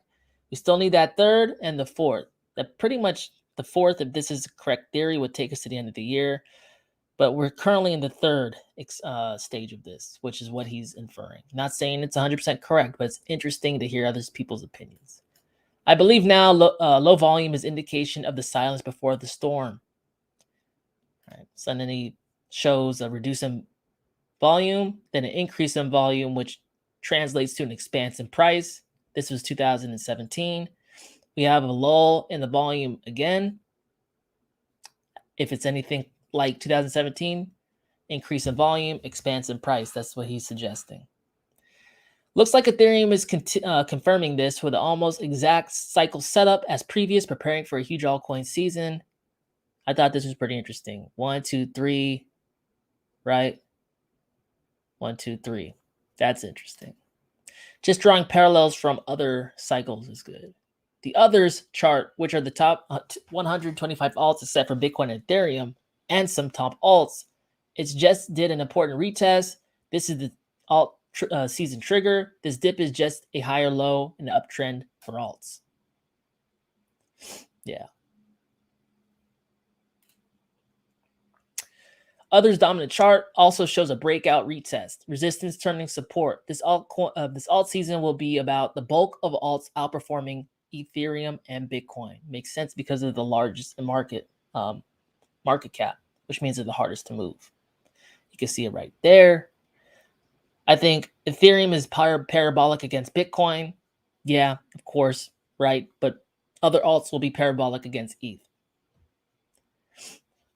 We still need that third and the fourth. That pretty much the fourth, if this is the correct theory, would take us to the end of the year. But we're currently in the third stage of this, which is what he's inferring. Not saying it's 100% correct, but it's interesting to hear other people's opinions. I believe now low volume is indication of the silence before the storm. Right. So then he shows a reduce in volume, then an increase in volume, which translates to an expanse in price. This was 2017. We have a lull in the volume again. If it's anything like 2017, increase in volume, expands in price. That's what he's suggesting. Looks like Ethereum is confirming this with an almost exact cycle setup as previous, preparing for a huge altcoin season. I thought this was pretty interesting. 1, 2, 3, right? 1, 2, 3. That's interesting. Just drawing parallels from other cycles is good. The others chart, which are the top 125 alts except for Bitcoin and Ethereum, and some top alts, it just did an important retest. This is the alt season trigger. This dip is just a higher low in the uptrend for alts. Yeah. Others dominant chart also shows a breakout retest, resistance turning support. This alt season will be about the bulk of alts outperforming Ethereum and Bitcoin. Makes sense because of the largest market cap, which means they're the hardest to move. You can see it right there. I think Ethereum is parabolic against Bitcoin. Yeah, of course, right? But other alts will be parabolic against ETH.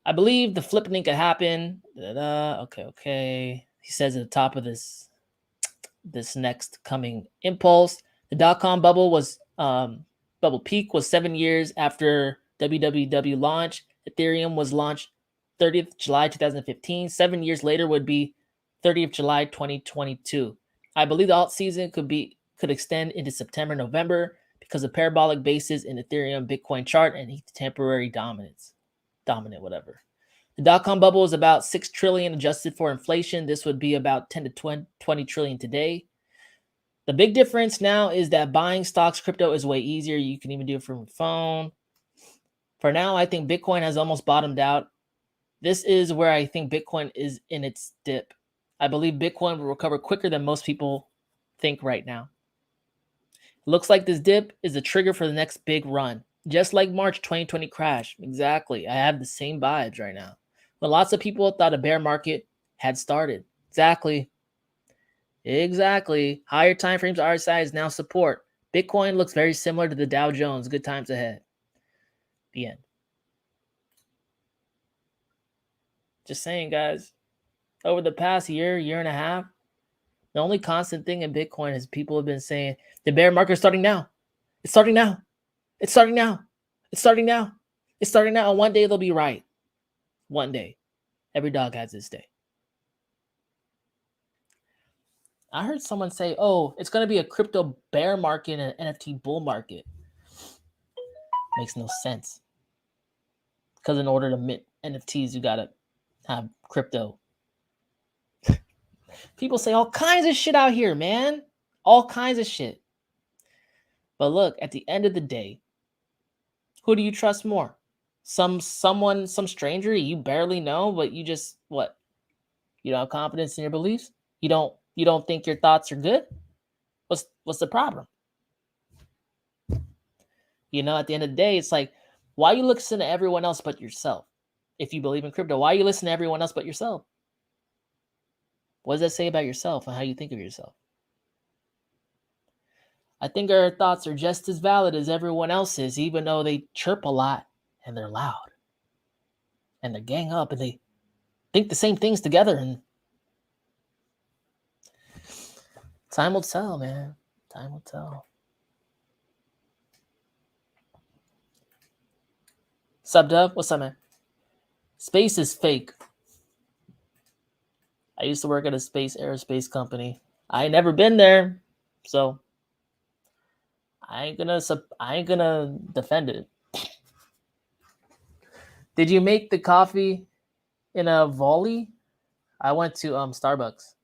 I believe the flipping could happen. Okay. He says at the top of this next coming impulse, the dot-com bubble was bubble peak was 7 years after www launch. Ethereum was launched 30th July 2015. 7 years later would be 30th July 2022. I believe the alt season could extend into September, November because of parabolic bases in Ethereum Bitcoin chart and temporary dominant, whatever. The dot-com bubble is about 6 trillion adjusted for inflation. This would be about 10 to 20 trillion today. The big difference now is that buying stocks crypto is way easier. You can even do it from your phone. For now, I think Bitcoin has almost bottomed out. This is where I think Bitcoin is in its dip. I believe Bitcoin will recover quicker than most people think right now. It looks like this dip is a trigger for the next big run. Just like March 2020 crash. Exactly. I have the same vibes right now. But lots of people thought a bear market had started. Exactly. Higher time frames RSI is now support. Bitcoin looks very similar to the Dow Jones. Good times ahead. The end. Just saying, guys. Over the past year and a half, the only constant thing in Bitcoin is people have been saying the bear market is starting now. It's starting now. It's starting now. It's starting now. It's starting now. And one day they'll be right. One day. Every dog has its day. I heard someone say, oh, it's going to be a crypto bear market and an NFT bull market. Makes no sense. Because in order to mint NFTs, you got to have crypto. People say all kinds of shit out here, man. All kinds of shit. But look, at the end of the day, who do you trust more? Some stranger you barely know, but you just, what? You don't have confidence in your beliefs? You don't think your thoughts are good? What's the problem? You know, at the end of the day, it's like, why you listen to everyone else but yourself? If you believe in crypto, why you listen to everyone else but yourself? What does that say about yourself and how you think of yourself? I think our thoughts are just as valid as everyone else's, even though they chirp a lot and they're loud and they gang up and they think the same things together. And time will tell, man. Time will tell. Sub Dub, what's up, man? Space is fake. I used to work at a aerospace company. I ain't never been there, so I ain't gonna defend it. Did you make the coffee in a volley? I went to Starbucks.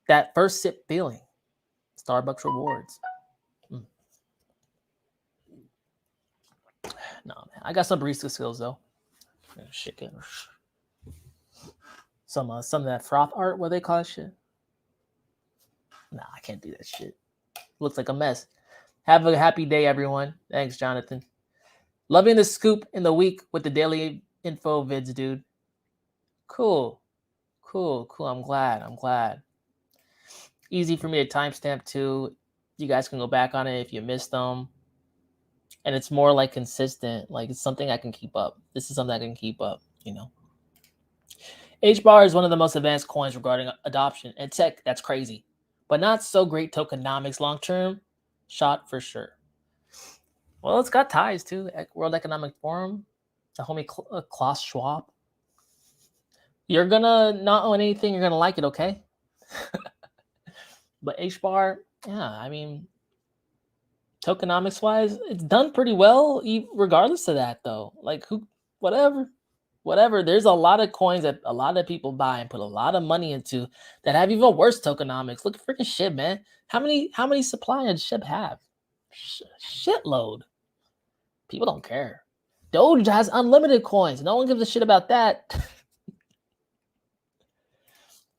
That first sip feeling, Starbucks rewards. No, man, I got some barista skills though. Shit, some of that froth art. What they call that shit? Nah, I can't do that shit. Looks like a mess. Have a happy day, everyone. Thanks, Jonathan. Loving the scoop in the week with the daily info vids, dude. Cool. I'm glad. Easy for me to timestamp too. You guys can go back on it if you missed them. and it's more like consistent. Like it's something I can keep up. This is something I can keep up, HBAR is one of the most advanced coins regarding adoption and tech. That's crazy, but not so great tokenomics long term. Shot for sure. Well, it's got ties to World Economic Forum, the homie Klaus Schwab. You're gonna not own anything. You're gonna like it, okay? But HBAR, yeah, I mean, tokenomics wise, it's done pretty well, regardless of that, though. Like, whatever. There's a lot of coins that a lot of people buy and put a lot of money into that have even worse tokenomics. Look at freaking SHIB, man. How many supply does SHIB have? Shitload. People don't care. Doge has unlimited coins. No one gives a shit about that.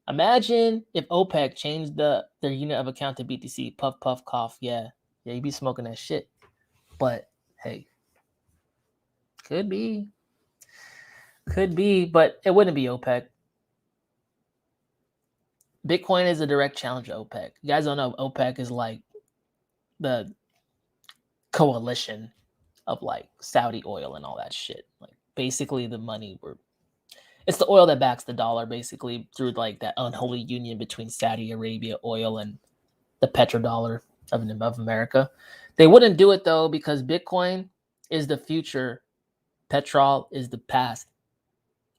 Imagine if OPEC changed their unit of account to BTC. Puff, puff, cough. Yeah, you'd be smoking that shit. But hey, could be, but it wouldn't be OPEC. Bitcoin is a direct challenge to OPEC. You guys don't know OPEC is like the coalition of like Saudi oil and all that shit. Like basically the money it's the oil that backs the dollar basically through like that unholy union between Saudi Arabia oil and the petrodollar of America. They wouldn't do it though because Bitcoin is the future. Petrol is the past,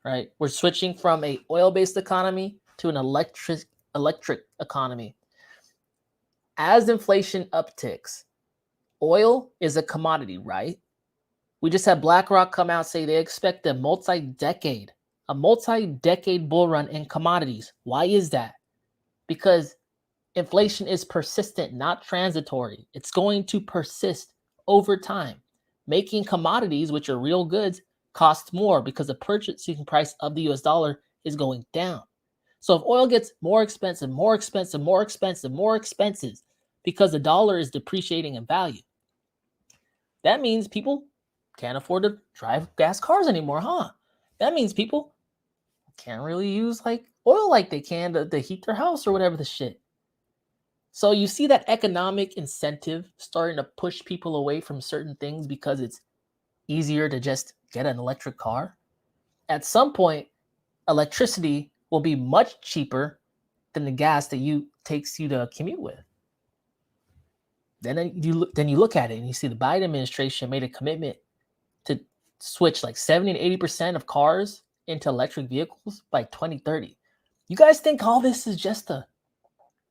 right? We're switching from a oil-based economy to an electric economy. As inflation upticks, oil is a commodity, right? We just had BlackRock come out and say they expect a multi-decade bull run in commodities. Why is that? Because inflation is persistent, not transitory. It's going to persist over time, making commodities, which are real goods, cost more because the purchasing price of the US dollar is going down. So if oil gets more expensive because the dollar is depreciating in value, that means people can't afford to drive gas cars anymore, huh? That means people can't really use like oil like they can to heat their house or whatever the shit. So you see that economic incentive starting to push people away from certain things because it's easier to just get an electric car. At some point, electricity will be much cheaper than the gas that takes you to commute with. Then you look at it and you see the Biden administration made a commitment to switch like 70 to 80% of cars into electric vehicles by 2030. You guys think all this is just a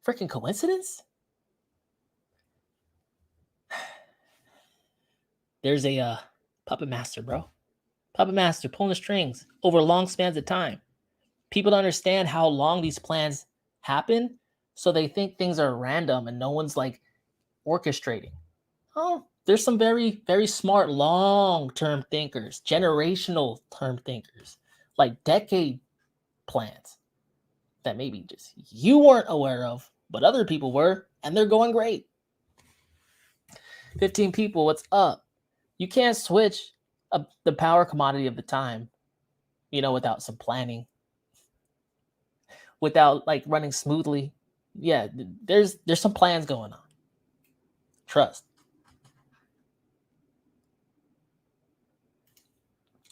freaking coincidence? There's a puppet master, bro. Puppet master pulling the strings over long spans of time. People don't understand how long these plans happen, so they think things are random and no one's like orchestrating. Oh, there's some very, very smart long-term thinkers, generational term thinkers, like decade plans that maybe just you weren't aware of, but other people were, and they're going great. 15 people, what's up? You can't switch the power commodity of the time, without some planning, without like running smoothly. Yeah, there's some plans going on. Trust.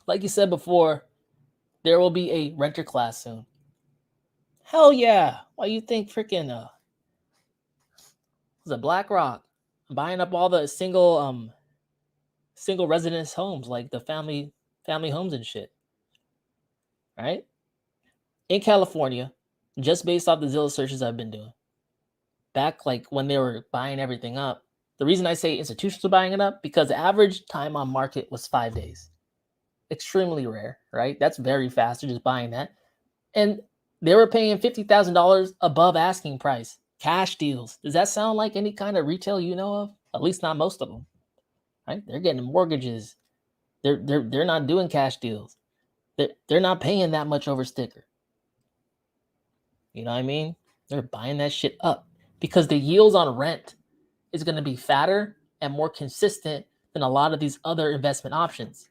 Like you said before, there will be a renter class soon. Hell yeah. Why you think freaking was it BlackRock buying up all the single residence homes, like the family homes and shit? Right? In California, just based off the Zillow searches I've been doing, back like when they were buying everything up, the reason I say institutions are buying it up, because the average time on market was 5 days. Extremely rare, right? That's very fast. They're just buying that. And they were paying $50,000 above asking price. Cash deals. Does that sound like any kind of retail you know of? At least not most of them, right? They're getting mortgages. They're not doing cash deals. They're not paying that much over sticker. You know what I mean? They're buying that shit up because the yields on rent is going to be fatter and more consistent than a lot of these other investment options.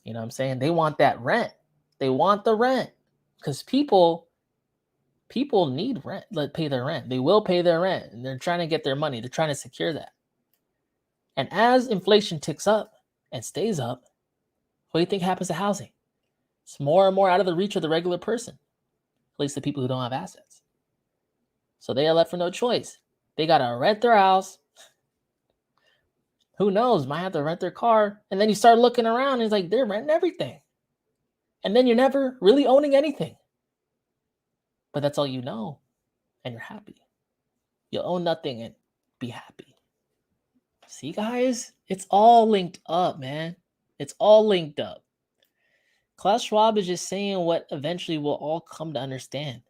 You know what I'm saying? They want that rent. They want the rent because people need rent, pay their rent. They will pay their rent, and they're trying to get their money. They're trying to secure that. And as inflation ticks up and stays up, what do you think happens to housing? It's more and more out of the reach of the regular person, at least the people who don't have assets. So they are left with no choice. They got to rent their house. Who knows? Might have to rent their car. And then you start looking around and it's like they're renting everything. And then you're never really owning anything. But that's all you know. And you're happy. You'll own nothing and be happy. See, guys? It's all linked up, man. It's all linked up. Klaus Schwab is just saying what eventually we'll all come to understand.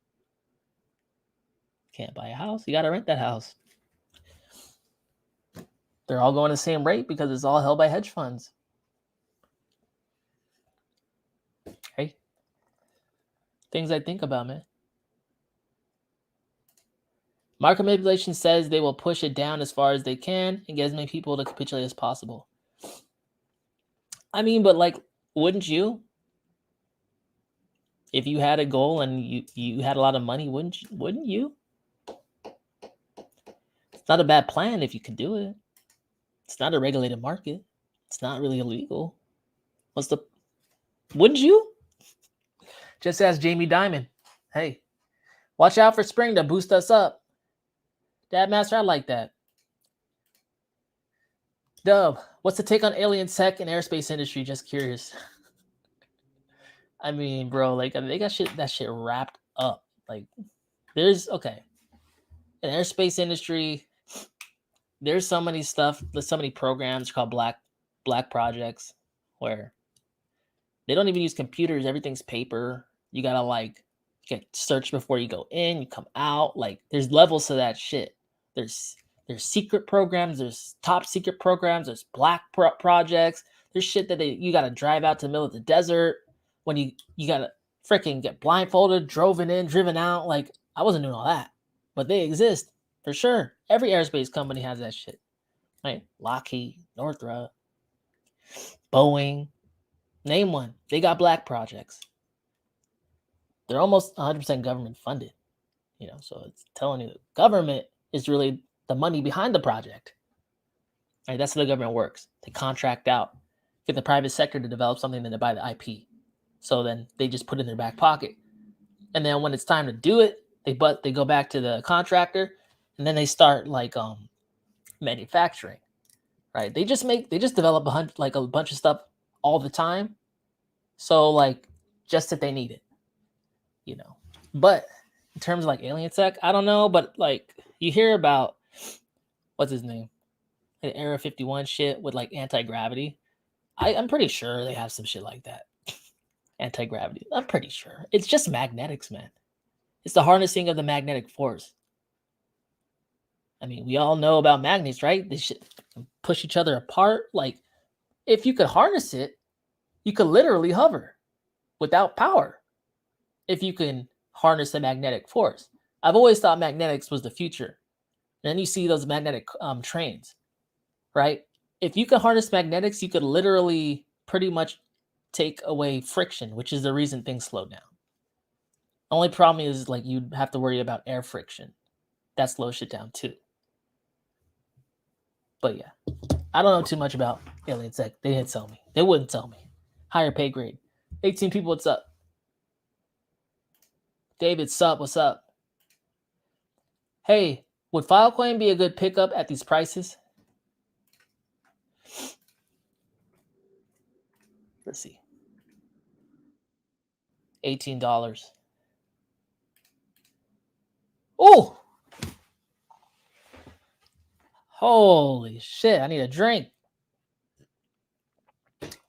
Can't buy a house. You got to rent that house. They're all going the same rate because it's all held by hedge funds. Hey, things I think about, man. Market manipulation says they will push it down as far as they can and get as many people to capitulate as possible. I mean, but like, wouldn't you? If you had a goal and you had a lot of money, wouldn't you? It's not a bad plan if you can do it. It's not a regulated market. It's not really illegal. Wouldn't you? Just ask Jamie Dimon. Hey, watch out for spring to boost us up. Dad Master, I like that. Dub, what's the take on alien tech and aerospace industry? Just curious. I mean, bro, like they got that shit wrapped up. Like, there's an aerospace industry. There's so many programs called black projects where they don't even use computers. Everything's paper. You gotta like get search before you go in. You come out. Like, there's levels to that shit. There's secret programs. There's top secret programs. There's black projects. There's shit that you gotta drive out to the middle of the desert when you gotta freaking get blindfolded, driven out. Like, I wasn't doing all that, but they exist for sure. Every aerospace company has that shit, right? Lockheed, Northrop, Boeing, name one. They got black projects. They're almost 100% government funded, so it's telling you the government is really the money behind the project. Right? That's how the government works. They contract out, get the private sector to develop something, then they buy the IP. So then they just put it in their back pocket. And then when it's time to do it, they go back to the contractor, and then they start like manufacturing. Right? They just develop a bunch of stuff all the time. So like just that they need it. But in terms of like alien tech, I don't know, but like you hear about what's his name? An Area 51 shit with like anti-gravity. I'm pretty sure they have some shit like that. Anti-gravity. I'm pretty sure. It's just magnetics, man. It's the harnessing of the magnetic force. I mean, we all know about magnets, right? They should push each other apart. Like, if you could harness it, you could literally hover without power. If you can harness the magnetic force. I've always thought magnetics was the future. And then you see those magnetic trains, right? If you could harness magnetics, you could literally pretty much take away friction, which is the reason things slow down. The only problem is like you'd have to worry about air friction. That slows shit down too. But yeah, I don't know too much about alien tech. They didn't tell me. They wouldn't tell me. Higher pay grade. 18 people, what's up? David, sup? What's up? Hey, would Filecoin be a good pickup at these prices? Let's see. $18. Oh! Holy shit, I need a drink.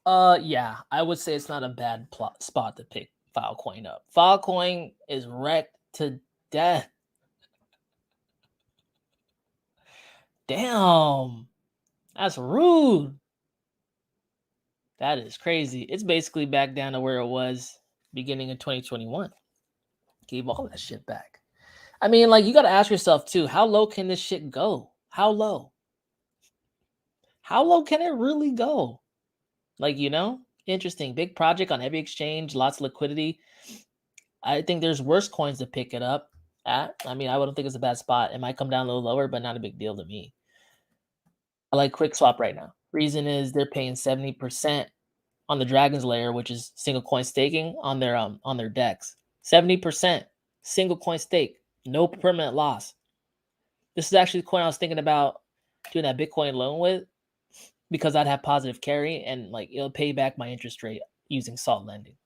Yeah, I would say it's not a bad spot to pick Filecoin up. Filecoin is wrecked to death. Damn, that's rude. That is crazy. It's basically back down to where it was beginning of 2021. Gave all that shit back. I mean, like, you got to ask yourself too, how low can this shit go? How low? How low can it really go? Like, interesting. Big project on every exchange, lots of liquidity. I think there's worse coins to pick it up at. I mean, I wouldn't think it's a bad spot. It might come down a little lower, but not a big deal to me. I like QuickSwap right now. Reason is they're paying 70% on the Dragon's Lair, which is single coin staking on their DEX. 70% single coin stake, no permanent loss. This is actually the coin I was thinking about doing that Bitcoin loan with, because I'd have positive carry and like it'll pay back my interest rate using salt lending.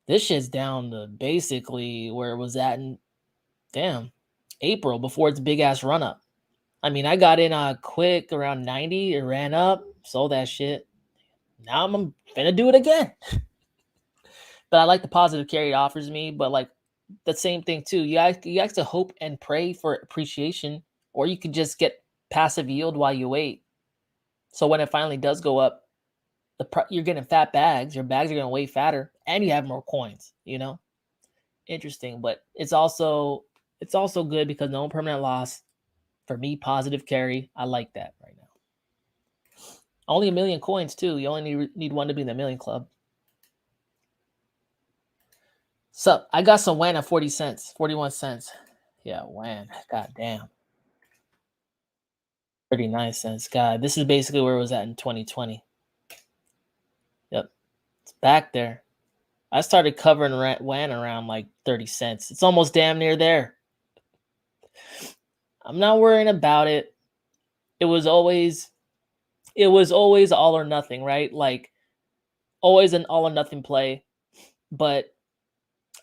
This shit's down to basically where it was at in April before its big ass run up. I mean, I got in quick around 90, it ran up, sold that shit. Now I'm gonna do it again. But I like the positive carry it offers me, but like the same thing too. You have to hope and pray for appreciation, or you could just get passive yield while you wait. So when it finally does go up, you're getting fat bags. Your bags are going to weigh fatter, and you have more coins. You know, interesting. But it's also good because no permanent loss. For me, positive carry. I like that right now. Only 1 million coins too. You only need one to be in the million club. So I got some WAN at 40 cents, 41 cents. Yeah, WAN. God damn. 39 cents. God, this is basically where it was at in 2020. Yep. It's back there. I started covering WAN around like 30 cents. It's almost damn near there. I'm not worrying about it. It was always all or nothing, right? Like always an all or nothing play. But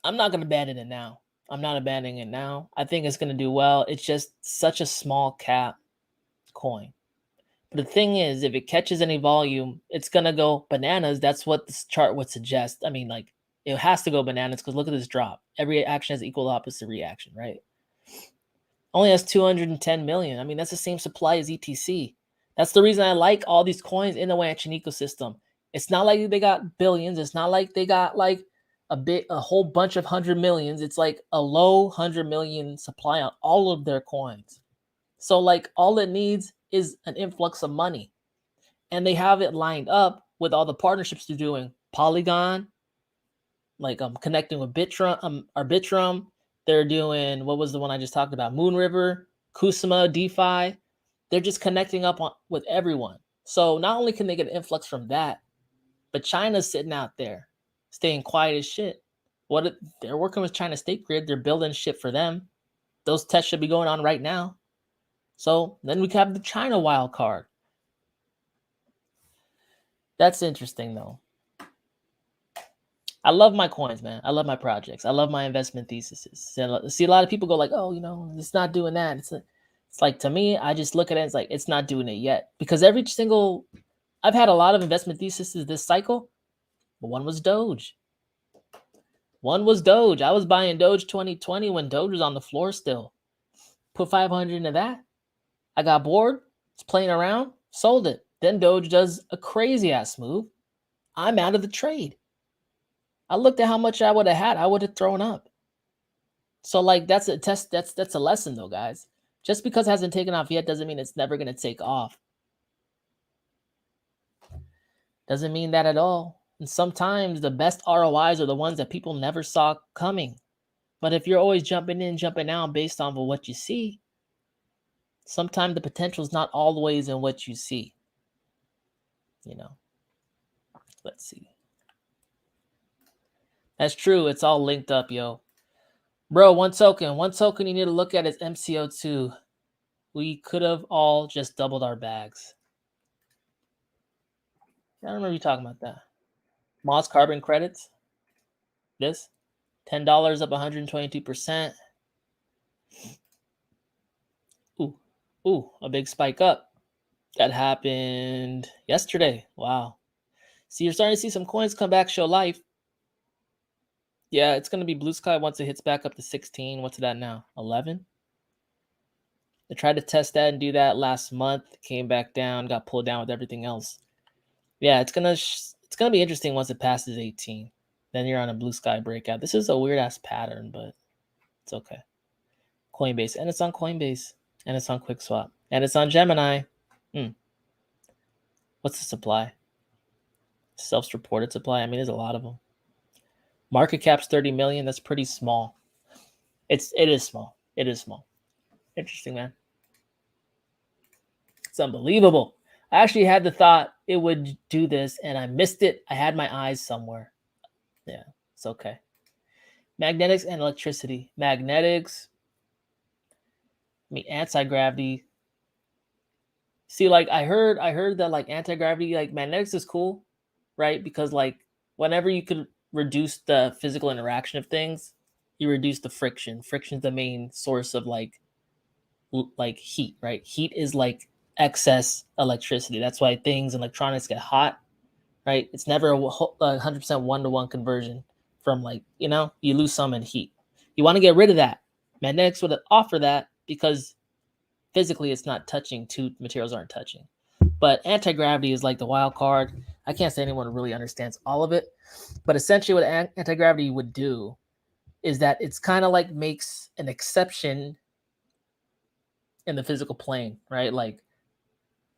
I'm not going to abandon it now. I'm not abandoning it now. I think it's going to do well. It's just such a small cap coin. But the thing is, if it catches any volume, it's going to go bananas. That's what this chart would suggest. I mean, like, it has to go bananas because look at this drop. Every action has equal opposite reaction, right? Only has 210 million. I mean, that's the same supply as ETC. That's the reason I like all these coins in the Wanchen ecosystem. It's not like they got billions. It's not like they got like a whole bunch of 100 millions. It's like a low 100 million supply on all of their coins. So like all it needs is an influx of money. And they have it lined up with all the partnerships they're doing. Polygon, like I'm connecting with Arbitrum. They're doing, what was the one I just talked about? Moonriver, Kusama, DeFi. They're just connecting up with everyone. So not only can they get an influx from that, but China's sitting out there, staying quiet as shit. They're working with China State Grid. They're building shit for them. Those tests should be going on right now. So then we have the China wild card. That's interesting though. I love my coins, man. I love my projects. I love my investment theses. And see, a lot of people go like, oh, you know, it's not doing that. It's like, to me, I just look at it, it's like, it's not doing it yet. Because I've had a lot of investment theses this cycle, but one was Doge. I was buying Doge 2020 when Doge was on the floor still. Put 500 into that. I got bored. It's playing around. Sold it. Then Doge does a crazy ass move. I'm out of the trade. I looked at how much I would have had. I would have thrown up. So like that's a test. That's a lesson though, guys. Just because it hasn't taken off yet doesn't mean it's never going to take off. Doesn't mean that at all. And sometimes the best ROIs are the ones that people never saw coming. But if you're always jumping in, jumping out based on what you see, sometimes the potential is not always in what you see. You know. Let's see. That's true. It's all linked up, yo. Bro, one token you need to look at is MCO2. We could have all just doubled our bags. I remember you talking about that. Moss carbon credits. This. $10 up 122%. Ooh, a big spike up. That happened yesterday. Wow. See, you're starting to see some coins come back, show life. Yeah, it's going to be blue sky once it hits back up to 16. What's it at now? 11? They tried to test that and do that last month. Came back down, got pulled down with everything else. Yeah, it's gonna be interesting once it passes 18. Then you're on a blue sky breakout. This is a weird ass pattern, but it's okay. Coinbase, and it's on Coinbase, and it's on QuickSwap, and it's on Gemini. What's the supply? Self-reported supply. I mean, there's a lot of them. Market cap's 30 million. That's pretty small. It is small. It is small. Interesting, man. It's unbelievable. I actually had the thought it would do this, and I missed it. I had my eyes somewhere. Yeah, it's okay. Magnetics and electricity. Magnetics, I mean, anti-gravity. See, like I heard that like anti-gravity, like magnetics is cool, right? Because like whenever you could reduce the physical interaction of things, you reduce the friction. Friction is the main source of like heat, right? Heat is like excess electricity. That's why things and electronics get hot, right? It's never a 100% one-to-one conversion from like, you know, you lose some in heat. You want to get rid of that. Magnetics would offer that because physically it's not touching, two materials aren't touching. But anti-gravity is like the wild card. I can't say anyone really understands all of it, but essentially what anti-gravity would do is that it's kind of like makes an exception in the physical plane, right? Like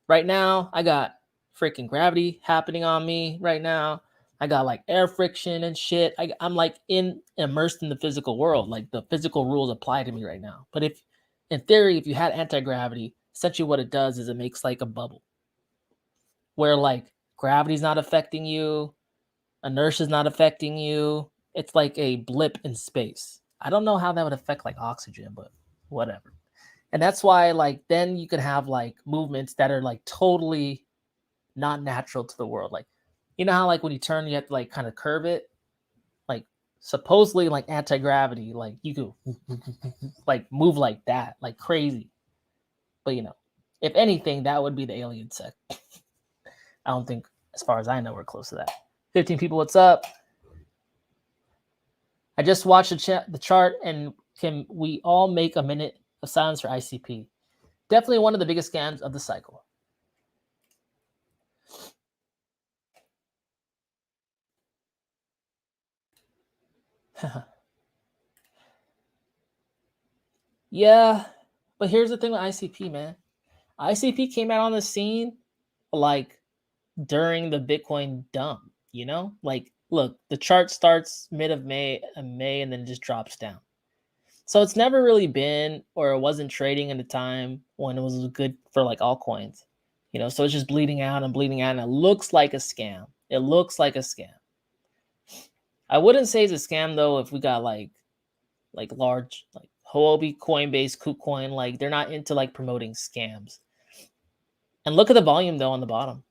right now, I got freaking gravity happening on me right now. I got like air friction and shit. I'm like immersed in the physical world. Like the physical rules apply to me right now. But if, in theory, if you had anti-gravity, essentially what it does is it makes like a bubble where like gravity's not affecting you, inertia's not affecting you. It's like a blip in space. I don't know how that would affect like oxygen, but whatever. And that's why like then you could have like movements that are like totally not natural to the world. Like, you know how like when you turn you have to like kind of curve it? Like supposedly like anti-gravity, like you could like move like that, like crazy. But you know, if anything, that would be the alien sect. I don't think, as far as I know, we're close to that. 15 people, what's up? I just watched the chart, and can we all make a minute of silence for ICP? Definitely one of the biggest scams of the cycle. Yeah, but here's the thing with ICP, man. ICP came out on the scene like during the Bitcoin dump, you know? Like, look, the chart starts mid of May, and then just drops down. So it's never really been, or it wasn't trading in a time when it was good for like altcoins, you know? So it's just bleeding out, and it looks like a scam. It looks like a scam. I wouldn't say it's a scam though if we got like large like Huobi, Coinbase, Kucoin, like they're not into like promoting scams. And look at the volume though on the bottom.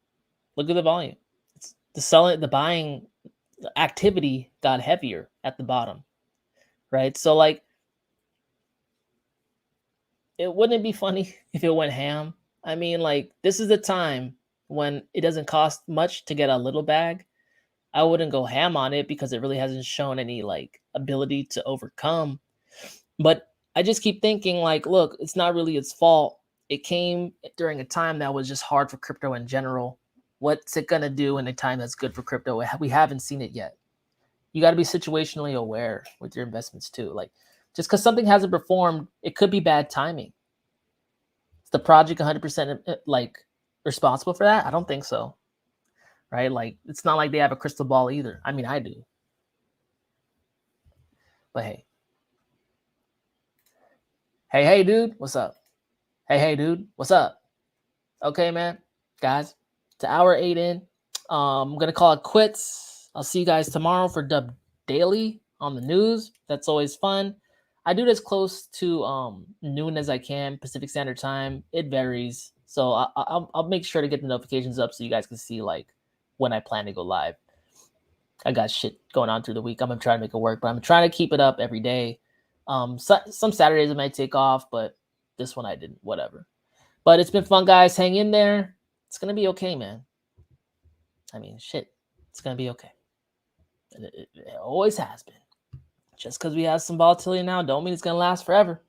Look at the volume. It's the buying activity got heavier at the bottom, right? So like, it wouldn't be funny if it went ham. I mean, like this is the time when it doesn't cost much to get a little bag. I wouldn't go ham on it because it really hasn't shown any like ability to overcome. But I just keep thinking like, look, it's not really its fault. It came during a time that was just hard for crypto in general. What's it going to do in a time that's good for crypto? We haven't seen it yet. You got to be situationally aware with your investments too. Like just because something hasn't performed, it could be bad timing. Is the project 100% like responsible for that? I don't think so. Right? Like it's not like they have a crystal ball either. I mean, I do. But hey. Hey, dude, what's up? Hey, dude, what's up? Okay, man. Guys, it's hour 8 in. I'm going to call it quits. I'll see you guys tomorrow for Dub Daily on the news. That's always fun. I do this close to noon as I can, Pacific Standard Time. It varies. So I'll make sure to get the notifications up so you guys can see like when I plan to go live. I got shit going on through the week. I'm going to try to make it work, but I'm trying to keep it up every day. Some Saturdays I might take off, but this one I didn't. Whatever. But it's been fun, guys. Hang in there. It's going to be okay, man. I mean, shit. It's going to be okay. It always has been. Just because we have some volatility now don't mean it's going to last forever.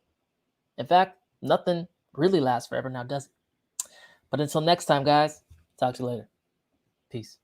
In fact, nothing really lasts forever now, does it? But until next time, guys, talk to you later. Peace.